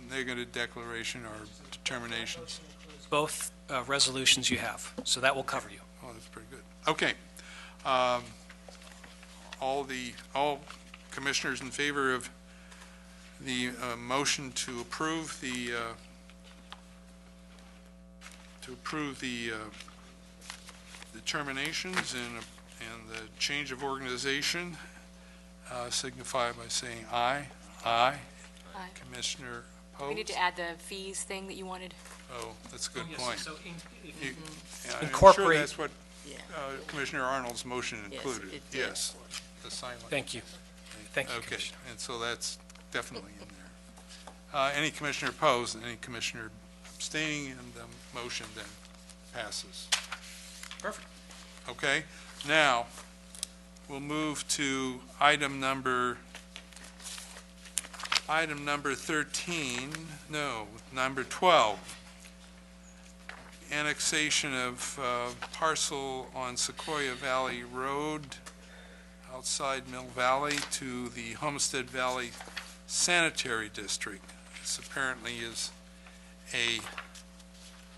Speaker 1: negative declaration or determinations?
Speaker 5: Both resolutions you have, so that will cover you.
Speaker 1: Oh, that's pretty good. Okay. All commissioners in favor of the motion to approve the determinations and the change of organization signify by saying aye. Aye.
Speaker 4: Aye.
Speaker 1: Commissioner opposed?
Speaker 4: We need to add the fees thing that you wanted.
Speaker 1: Oh, that's a good
Speaker 5: Yes,
Speaker 1: point.
Speaker 5: so
Speaker 1: Yeah, I'm sure
Speaker 5: incorporate-
Speaker 1: that's what
Speaker 11: Yeah.
Speaker 1: Commissioner Arnold's motion
Speaker 11: Yes,
Speaker 1: included.
Speaker 11: it did.
Speaker 1: Yes, the silent.
Speaker 5: Thank you. Thank you,
Speaker 1: Okay,
Speaker 5: Commissioner.
Speaker 1: and so that's definitely in there. Any commissioner opposed, and any commissioner abstaining, and the motion then passes.
Speaker 5: Perfect.
Speaker 1: Okay, now, we'll move to item number 13, no, number 12. Annexation of parcel on Sequoia Valley Road outside Mill Valley to the Homestead Valley Sanitary District. This apparently is a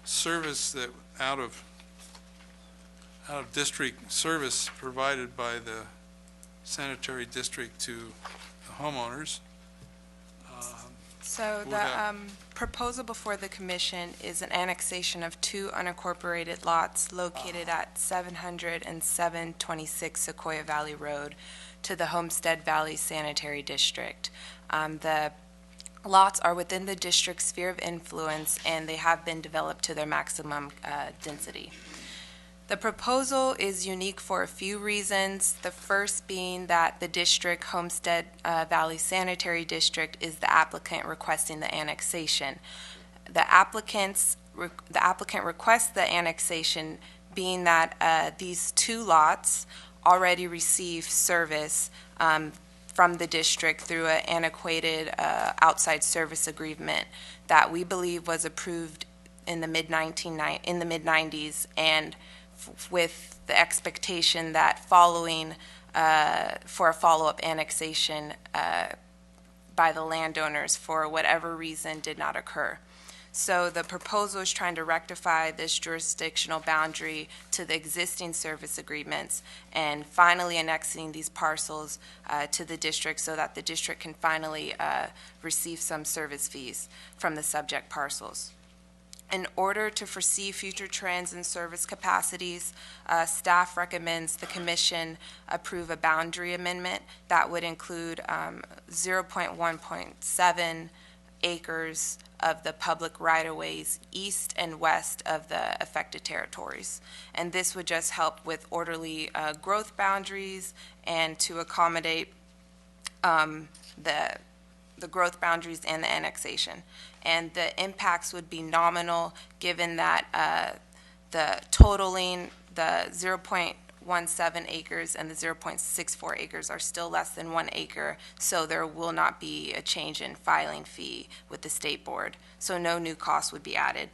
Speaker 1: service that out of district service provided by the sanitary district to the homeowners.
Speaker 2: So
Speaker 1: Who
Speaker 2: the
Speaker 1: have-
Speaker 2: proposal before the commission is an annexation of two unincorporated lots located at 700 and 726 Sequoia Valley Road to the Homestead Valley Sanitary District. The lots are within the district's sphere of influence, and they have been developed to their maximum density. The proposal is unique for a few reasons. The first being that the district, Homestead Valley Sanitary District, is the applicant requesting the annexation. The applicant requests the annexation being that these two lots already receive service from the district through an antiquated outside service agreement that we believe was approved in the mid-90s, and with the expectation that following for a follow-up annexation by the landowners for whatever reason did not occur. So the proposal is trying to rectify this jurisdictional boundary to the existing service agreements and finally annexing these parcels to the district so that the district can finally receive some service fees from the subject parcels. In order to foresee future trends in service capacities, staff recommends the commission approve a boundary amendment that would include 0.1.7 acres of the public right-of-ways east and west of the affected territories. And this would just help with orderly growth boundaries and to accommodate the growth boundaries and the annexation. And the impacts would be nominal, given that the totaling, the 0.17 acres and the 0.64 acres are still less than 1 acre, so there will not be a change in filing fee with the state board, so no new costs would be added.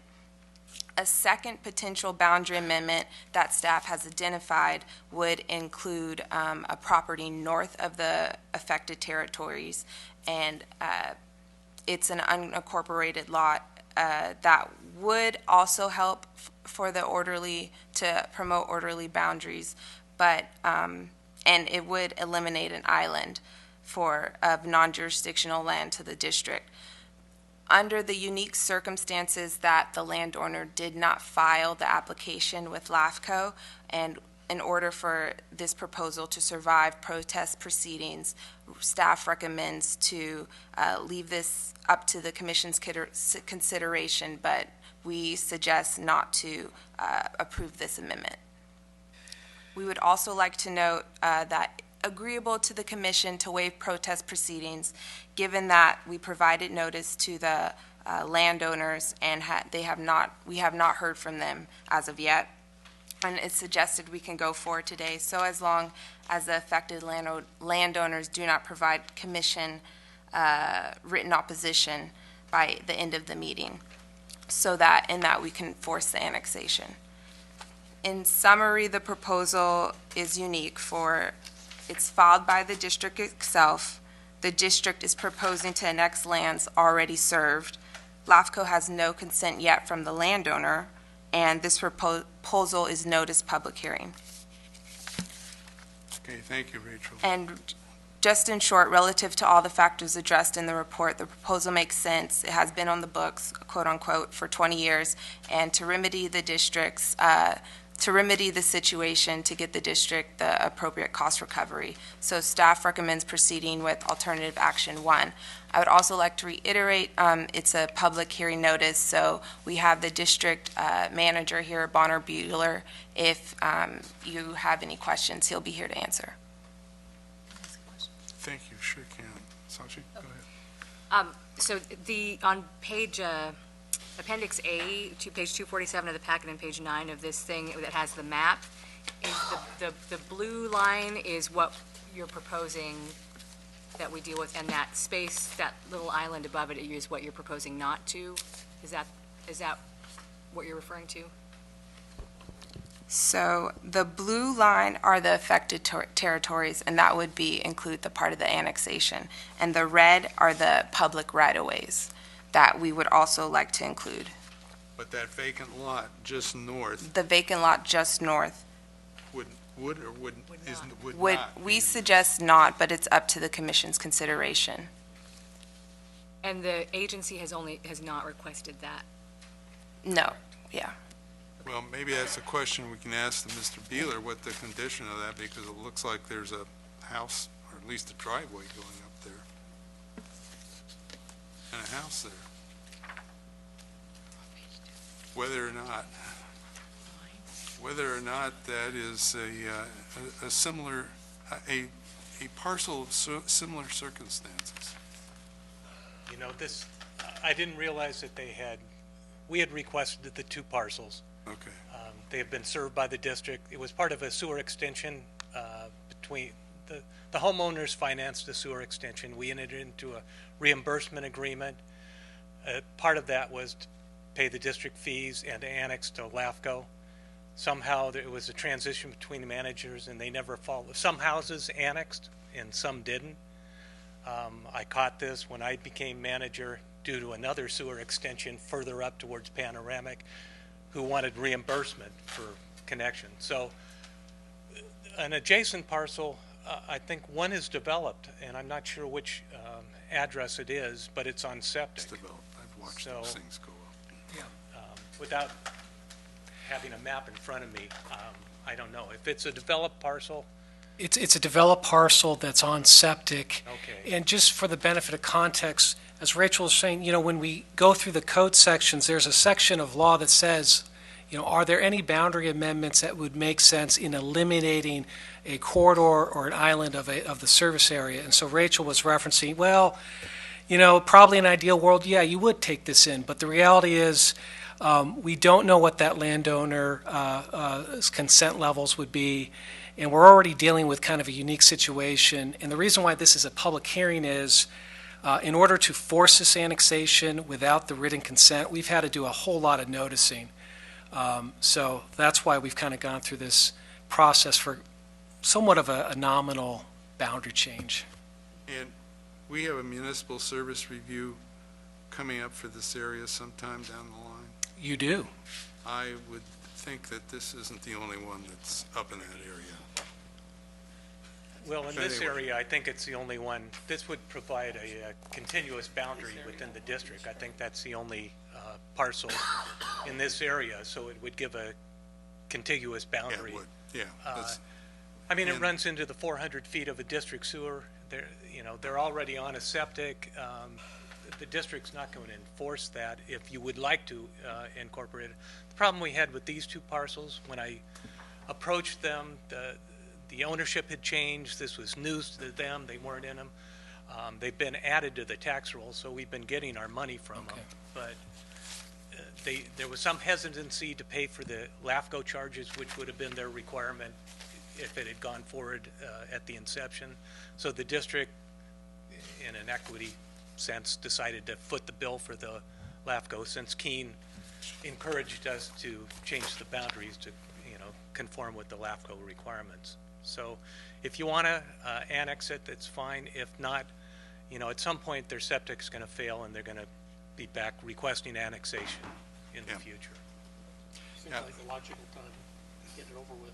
Speaker 2: A second potential boundary amendment that staff has identified would include a property north of the affected territories, and it's an unincorporated lot that would also help for the to promote orderly boundaries, but and it would eliminate an island of non-jurisdictional land to the district. Under the unique circumstances that the landowner did not file the application with LAFCO, and in order for this proposal to survive protest proceedings, staff recommends to leave this up to the commission's consideration, but we suggest not to approve this amendment. We would also like to note that agreeable to the commission to waive protest proceedings, given that we provided notice to the landowners and we have not heard from them as of yet. And it's suggested we can go forward today, so as long as the affected landowners do not provide commission written opposition by the end of the meeting, so that we can force the annexation. In summary, the proposal is unique it's filed by the district itself. The district is proposing to annex lands already served. LAFCO has no consent yet from the landowner, and this proposal is noticed public hearing.
Speaker 1: Okay, thank you, Rachel.
Speaker 2: And just in short, relative to all the factors addressed in the report, the proposal makes sense. It has been on the books, quote unquote, for 20 years, and to remedy the situation to get the district the appropriate cost recovery. So staff recommends proceeding with alternative action 1. I would also like to reiterate, it's a public hearing notice, so we have the district manager here, Bonner Bueller. If you have any questions, he'll be here to answer.
Speaker 1: Thank you, sure can. Sachi, go ahead.
Speaker 4: So on page, Appendix A, to page 247 of the packet and page 9 of this thing that has the map, is the blue line is what you're proposing that we deal with, and that space, that little island above it is what you're proposing not to? Is that what you're referring to?
Speaker 2: So the blue line are the affected territories, and that would include the part of the annexation. And the red are the public right-of-ways that we would also like to include.
Speaker 1: But that vacant lot just north
Speaker 2: The vacant lot just north
Speaker 1: would or wouldn't, would
Speaker 2: would,
Speaker 1: not
Speaker 2: we
Speaker 1: be-
Speaker 2: suggest not, but it's up to the commission's consideration.
Speaker 4: And the agency has not requested that.
Speaker 2: No, yeah.
Speaker 1: Well, maybe that's a question we can ask Mr. Beeler, what the condition of that, because it looks like there's a house, or at least a driveway going up there, and a house there. Whether or not that is a similar, a parcel of similar circumstances.
Speaker 14: You know, I didn't realize that we had requested the two parcels.
Speaker 1: Okay.
Speaker 14: They have been served by the district. It was part of a sewer extension between, the homeowners financed the sewer extension. We entered into a reimbursement agreement. Part of that was to pay the district fees and to annex to LAFCO. Somehow there was a transition between the managers and they never followed. Some houses annexed and some didn't. I caught this when I became manager due to another sewer extension further up towards Panoramic who wanted reimbursement for connection. So an adjacent parcel, I think one is developed, and I'm not sure which address it is, but it's on septic.
Speaker 1: It's developed. I've watched those things go up.
Speaker 14: Without having a map in front of me, I don't know. If it's a developed parcel,
Speaker 5: It's a developed parcel that's on septic.
Speaker 14: okay.
Speaker 5: And just for the benefit of context, as Rachel was saying, when we go through the code sections, there's a section of law that says, are there any boundary amendments that would make sense in eliminating a corridor or an island of the service area? And so Rachel was referencing, well, probably in an ideal world, yeah, you would take this in. But the reality is, we don't know what that landowner's consent levels would be. And we're already dealing with kind of a unique situation. And the reason why this is a public hearing is, in order to force this annexation without the written consent, we've had to do a whole lot of noticing. So that's why we've kind of gone through this process for somewhat of a nominal boundary change.
Speaker 1: And we have a municipal service review coming up for this area sometime down the line.
Speaker 5: You do.
Speaker 1: I would think that this isn't the only one that's up in that area.
Speaker 14: Well, in this
Speaker 1: Anyway.
Speaker 14: area, I think it's the only one. This would provide a continuous boundary within the district. I think that's the only parcel in this area, so it would give a contiguous
Speaker 1: Yeah,
Speaker 14: boundary.
Speaker 1: it would, yeah. That's-
Speaker 14: I mean, it
Speaker 1: and-
Speaker 14: runs into the 400 feet of a district sewer. They're already on a septic. The district's not going to enforce that if you would like to incorporate it. The problem we had with these two parcels, when I approached them, the ownership had changed. This was news to them. They weren't in them. They've been added to the tax roll, so we've been getting our money from them. But there was some hesitancy to pay for the LAFCO charges, which would have been their requirement if it had gone forward at the inception. So the district, in an equity sense, decided to foot the bill for the LAFCO, since Keene encouraged us to change the boundaries to, conform with the LAFCO requirements. So if you want to annex it, that's fine. If not, at some point their septic's going to fail and they're going to be back requesting annexation in the future.
Speaker 13: Seems like a logical time to get it over with.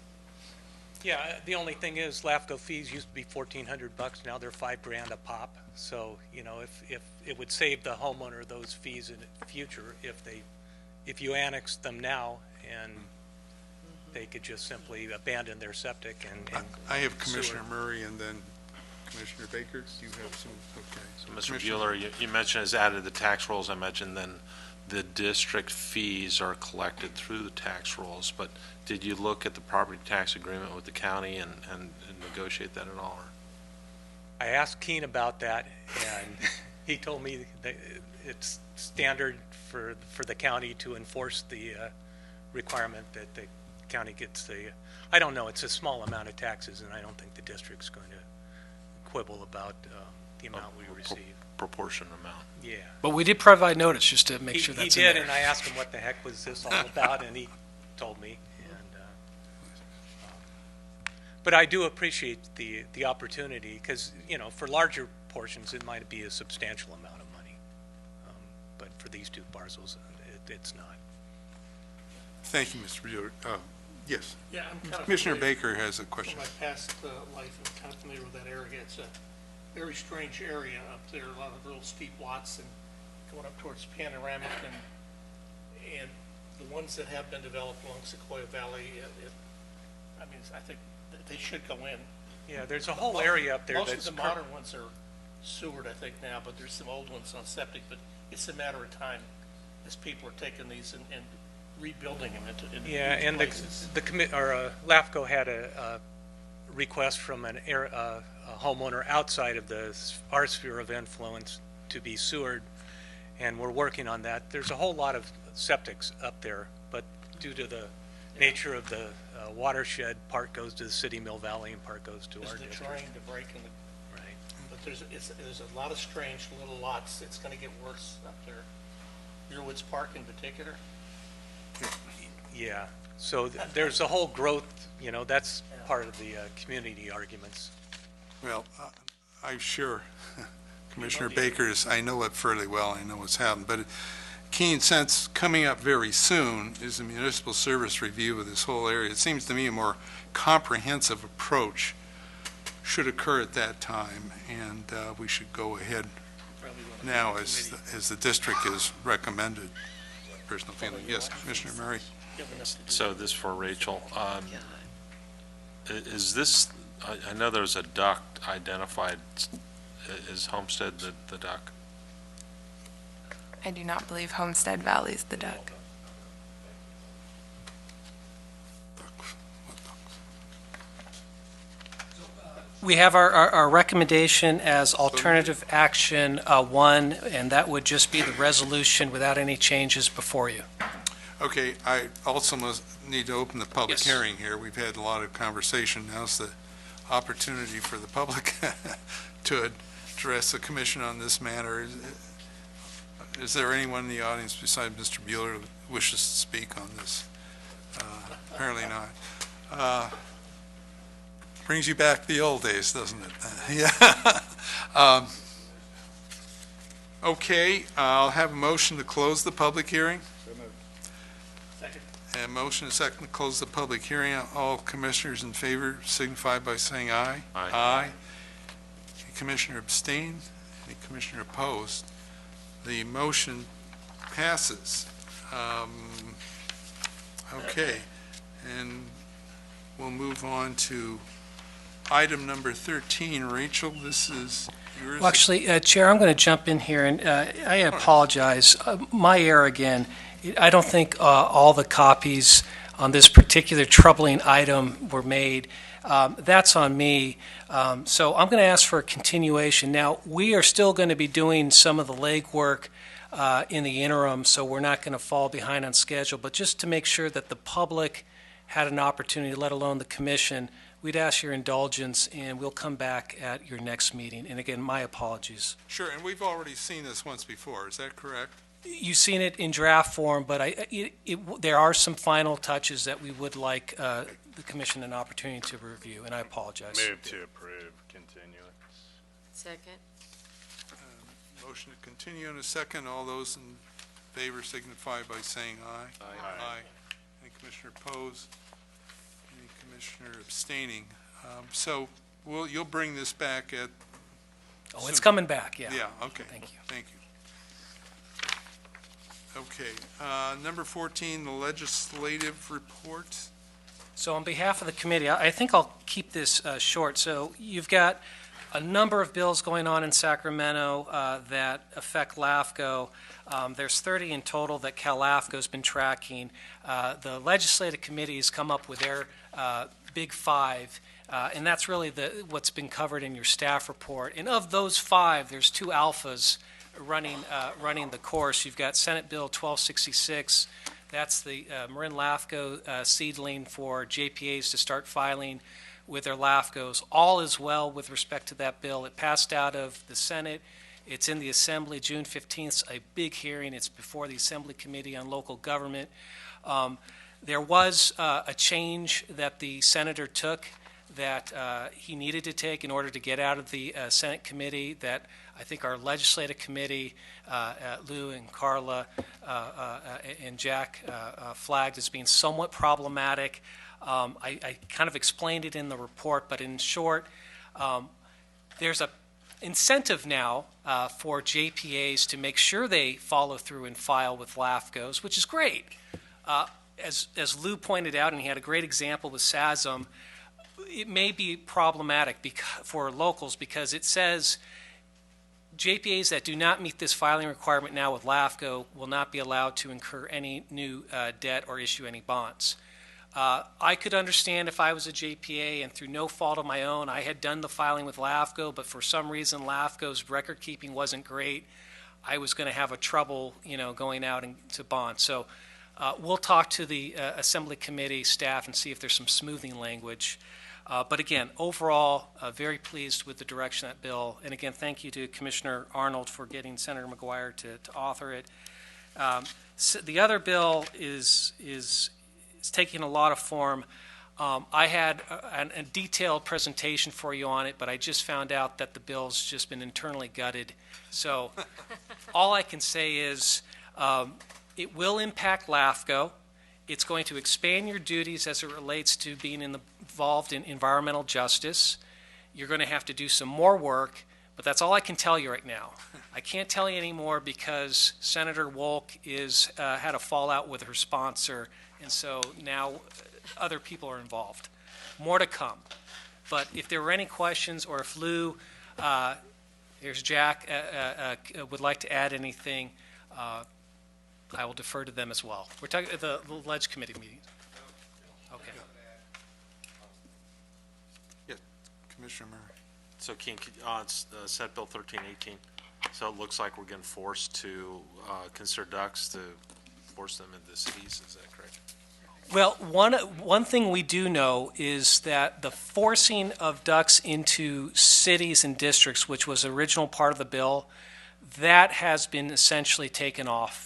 Speaker 14: Yeah, the only thing is LAFCO fees used to be $1,400. Now they're $5,000 a pop. So, if it would save the homeowner those fees in the future if you annex them now and they could just simply abandon their septic and
Speaker 1: I have
Speaker 14: sewer.
Speaker 1: Commissioner Murray and then Commissioner Baker. You have some, okay.
Speaker 6: So, Mr.
Speaker 1: Commissioner-
Speaker 6: Bueller, you mentioned as added the tax rolls, I mentioned then the district fees are collected through the tax rolls, but did you look at the property tax agreement with the county and negotiate that at all?
Speaker 14: I asked Keene about that, and he told me that it's standard for the county to enforce the requirement that the county gets I don't know, it's a small amount of taxes, and I don't think the district's going to quibble about the amount we receive.
Speaker 6: Proportion amount.
Speaker 14: Yeah.
Speaker 5: But we did provide notice just to make sure
Speaker 14: He
Speaker 5: that's
Speaker 14: did,
Speaker 5: in there.
Speaker 14: and I asked him what the heck was this all about, and he told me. And but I do appreciate the opportunity, because, for larger portions, it might be a substantial amount of money. But for these two parcels, it's not.
Speaker 1: Thank you, Mr. Bueller. Yes.
Speaker 13: Yeah, I'm kind of
Speaker 1: Commissioner
Speaker 13: familiar
Speaker 1: Baker has a
Speaker 13: from
Speaker 1: question.
Speaker 13: my past life. I'm kind of familiar with that area. It's very strange area up there, a lot of real steep lots and going up towards Panoramic and the ones that have been developed along Sequoia Valley, I mean, I think that they should go in.
Speaker 14: Yeah, there's a whole area up there
Speaker 13: Most
Speaker 14: that's
Speaker 13: of the modern ones are sewered, I think, now, but there's some old ones on septic, but it's a matter of time as people are taking these and rebuilding them into
Speaker 14: Yeah,
Speaker 13: huge
Speaker 14: and
Speaker 13: places.
Speaker 14: LAFCO had a request from a homeowner outside of our sphere of influence to be sewered, and we're working on that. There's a whole lot of septics up there, but due to the nature of the watershed, part goes to the city Mill Valley and part goes to our
Speaker 13: They're
Speaker 14: district.
Speaker 13: trying to break in the,
Speaker 14: Right.
Speaker 13: but there's a lot of strange little lots. It's gonna get worse up there. Yearwoods Park in particular.
Speaker 14: Yeah, so there's a whole growth, that's part of the community arguments.
Speaker 1: Well, I'm sure Commissioner Baker's, I know it fairly well, I know what's happened, but Keene, since coming up very soon is a municipal service review of this whole area, it seems to me a more comprehensive approach should occur at that time, and we should go ahead now as the district is recommended. Personal feeling. Yes, Commissioner Murray.
Speaker 6: So this for Rachel. Is this, I know there's a duck identified. Is Homestead the duck?
Speaker 2: I do not believe Homestead Valley's the duck.
Speaker 5: We have our recommendation as alternative action 1, and that would just be the resolution without any changes before you.
Speaker 1: Okay, I also must need to open the public
Speaker 5: Yes.
Speaker 1: hearing here. We've had a lot of conversation. Now's the opportunity for the public to address the commission on this matter. Is there anyone in the audience besides Mr. Bueller who wishes to speak on this? Apparently not. Brings you back to the old days, doesn't it? Yeah. Okay, I'll have a motion to close the public hearing.
Speaker 13: Second.
Speaker 1: And motion and second to close the public hearing. All commissioners in favor signify by saying aye.
Speaker 6: Aye.
Speaker 1: Aye. Any commissioner abstain? Any commissioner opposed? The motion passes. Okay, and we'll move on to item number 13. Rachel, this is yours.
Speaker 5: Well, actually, Chair, I'm going to jump in here, and I apologize. My error again. I don't think all the copies on this particular troubling item were made. That's on me. So I'm going to ask for a continuation. Now, we are still going to be doing some of the legwork in the interim, so we're not going to fall behind on schedule. But just to make sure that the public had an opportunity, let alone the commission, we'd ask your indulgence, and we'll come back at your next meeting. And again, my apologies.
Speaker 1: Sure, and we've already seen this once before. Is that correct?
Speaker 5: You've seen it in draft form, but there are some final touches that we would like the commission an opportunity to review, and I apologize.
Speaker 8: Move to approve continuance.
Speaker 11: Second?
Speaker 1: Motion to continue in a second. All those in favor signify by saying aye.
Speaker 8: Aye.
Speaker 1: Any commissioner opposed? Any commissioner abstaining? So you'll bring this back at?
Speaker 5: Oh, it's coming back, yeah.
Speaker 1: Yeah, okay.
Speaker 5: Thank you.
Speaker 1: Thank you. Okay, number 14, the legislative report.
Speaker 5: So on behalf of the committee, I think I'll keep this short. So you've got a number of bills going on in Sacramento that affect LAFCO. There's 30 in total that CalLAFCO's been tracking. The legislative committee has come up with their big 5, and that's really what's been covered in your staff report. And of those 5, there's 2 alphas running the course. You've got Senate Bill 1266. That's the Marin LAFCO seedling for JPAs to start filing with their LAFCOs. All is well with respect to that bill. It passed out of the Senate. It's in the Assembly June 15th, a big hearing. It's before the Assembly Committee on Local Government. There was a change that the senator took that he needed to take in order to get out of the Senate committee that I think our legislative committee, Lou and Carla and Jack flagged as being somewhat problematic. I kind of explained it in the report, but in short, there's a incentive now for JPAs to make sure they follow through and file with LAFCOs, which is great. As Lou pointed out, and he had a great example with SASM, it may be problematic for locals because it says JPAs that do not meet this filing requirement now with LAFCO will not be allowed to incur any new debt or issue any bonds. I could understand if I was a JPA and through no fault of my own, I had done the filing with LAFCO, but for some reason LAFCO's record keeping wasn't great. I was going to have a trouble, going out into bonds. So we'll talk to the Assembly Committee staff and see if there's some smoothing language. But again, overall, very pleased with the direction of that bill. And again, thank you to Commissioner Arnold for getting Senator McGuire to author it. So the other bill is taking a lot of form. I had a detailed presentation for you on it, but I just found out that the bill's just been internally gutted. So all I can say is it will impact LAFCO. It's going to expand your duties as it relates to being involved in environmental justice. You're going to have to do some more work, but that's all I can tell you right now. I can't tell you anymore because Senator Wolk had a fallout with her sponsor, and so now other people are involved. More to come. But if there were any questions, or if Lou, here's Jack, would like to add anything, I will defer to them as well. We're talking at the Ledge Committee meeting. Okay.
Speaker 1: Yeah, Commissioner Marin.
Speaker 6: So Keene, it's Senate Bill 1318. So it looks like we're getting forced to consider ducks to force them into the cities. Is that correct?
Speaker 5: Well, one thing we do know is that the forcing of ducks into cities and districts, which was the original part of the bill, that has been essentially taken off.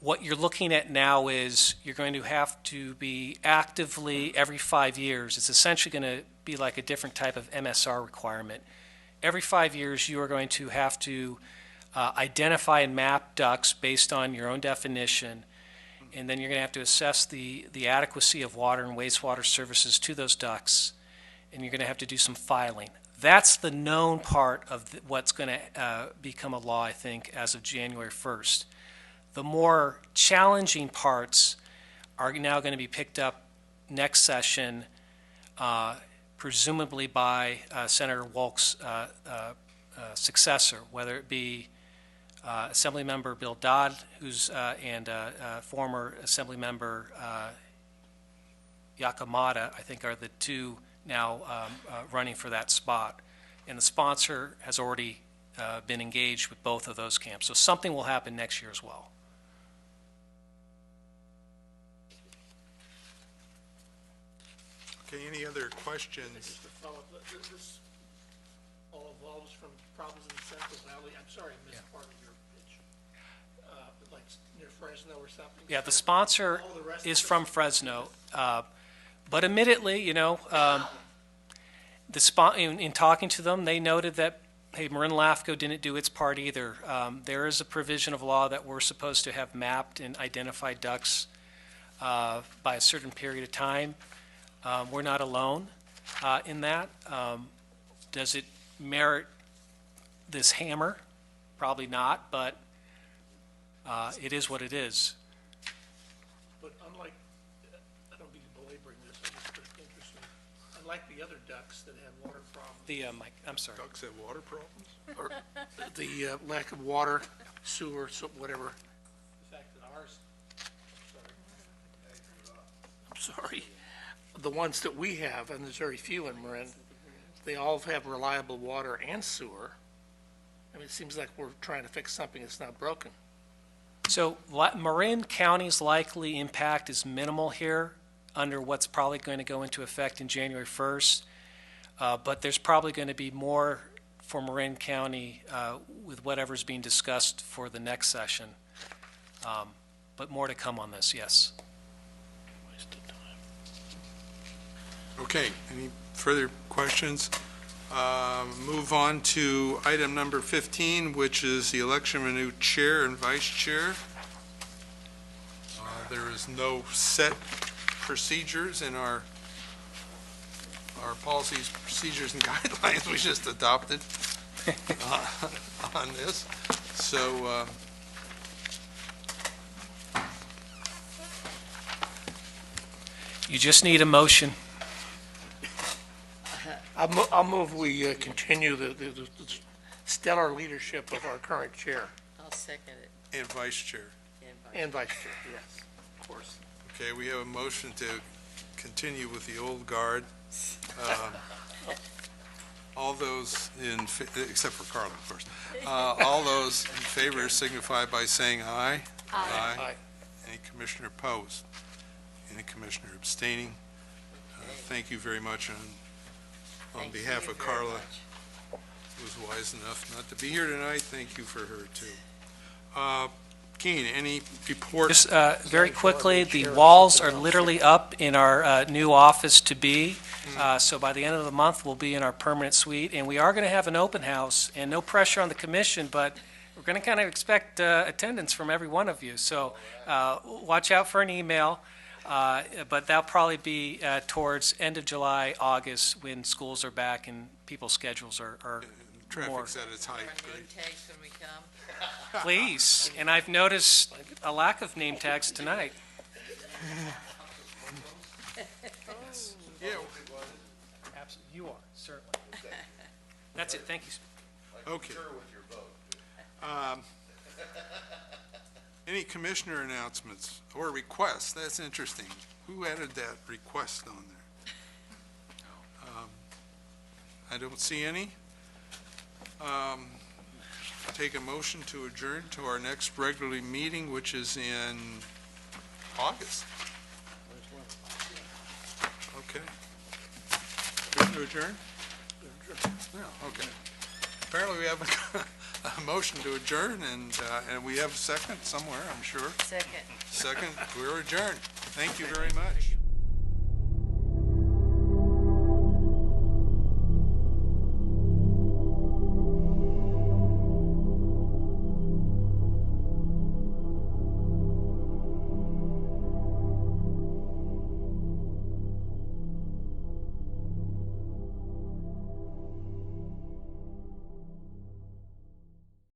Speaker 5: What you're looking at now is you're going to have to be actively every 5 years. It's essentially going to be like a different type of MSR requirement. Every 5 years, you are going to have to identify and map ducks based on your own definition, and then you're going to have to assess the adequacy of water and wastewater services to those ducks, and you're going to have to do some filing. That's the known part of what's going to become a law, I think, as of January 1st. The more challenging parts are now going to be picked up next session, presumably by Senator Wolk's successor, whether it be Assemblymember Bill Dodd, and former Assemblymember Yakamada, I think, are the two now running for that spot. And the sponsor has already been engaged with both of those camps. So something will happen next year as well.
Speaker 1: Okay, any other questions?
Speaker 13: Just to follow up, this all evolves from problems in the Central Valley. I'm sorry, I missed part of your pitch. Like near Fresno or something?
Speaker 5: Yeah, the sponsor is from Fresno. But admittedly, in talking to them, they noted that, hey, Marin LAFCO didn't do its part either. There is a provision of law that we're supposed to have mapped and identified ducks by a certain period of time. We're not alone in that. Does it merit this hammer? Probably not, but it is what it is.
Speaker 13: But unlike, I don't mean belaboring this, I'm just interested. Unlike the other ducks that have water problems.
Speaker 5: I'm sorry.
Speaker 1: Ducks have water problems?
Speaker 13: Or the lack of water, sewer, whatever. The fact that ours, I'm sorry, the ones that we have, and there's very few in Marin, they all have reliable water and sewer. I mean, it seems like we're trying to fix something that's not broken.
Speaker 5: So Marin County's likely impact is minimal here under what's probably going to go into effect in January 1st. But there's probably going to be more for Marin County with whatever's being discussed for the next session. But more to come on this, yes.
Speaker 1: Okay, any further questions? Move on to item number 15, which is the election of a new chair and vice chair. There is no set procedures in our policies, procedures, and guidelines we just adopted. on this. So,
Speaker 5: You just need a motion.
Speaker 13: I'll move we continue the stellar leadership of our current chair
Speaker 11: I'll second it.
Speaker 1: and vice chair.
Speaker 13: and vice chair, yes, of course.
Speaker 1: Okay, we have a motion to continue with the old guard. All those except for Carla, of course. All those in favor signify by saying aye.
Speaker 13: Aye.
Speaker 1: Any commissioner opposed? Any commissioner abstaining? Thank you very much on
Speaker 11: Thank
Speaker 1: behalf
Speaker 11: you
Speaker 1: of
Speaker 11: very
Speaker 1: Carla,
Speaker 11: much.
Speaker 1: who was wise enough not to be here tonight. Thank you for her, too. Keen, any report?
Speaker 5: Just very quickly, the walls are literally up in our new office to be. So by the end of the month, we'll be in our permanent suite. And we are going to have an open house, and no pressure on the commission, but we're going to kind of expect attendance from every one of you. So watch out for an email. But that'll probably be towards end of July, August, when schools are back and people's schedules are more.
Speaker 1: Traffic's at its height.
Speaker 11: Our name tags when we come.
Speaker 5: Please, and I've noticed a lack of name tags tonight.
Speaker 1: Yeah,
Speaker 5: Absolutely, you are, certainly. That's it, thank you.
Speaker 1: okay. Any commissioner announcements or requests? That's interesting. Who added that request on there? I don't see any. Take a motion to adjourn to our next regularly meeting, which is in August. Okay. Motion to adjourn? No, okay. Apparently we have a motion to adjourn, and we have a second somewhere, I'm sure.
Speaker 11: Second.
Speaker 1: Second, we're adjourned. Thank you very much.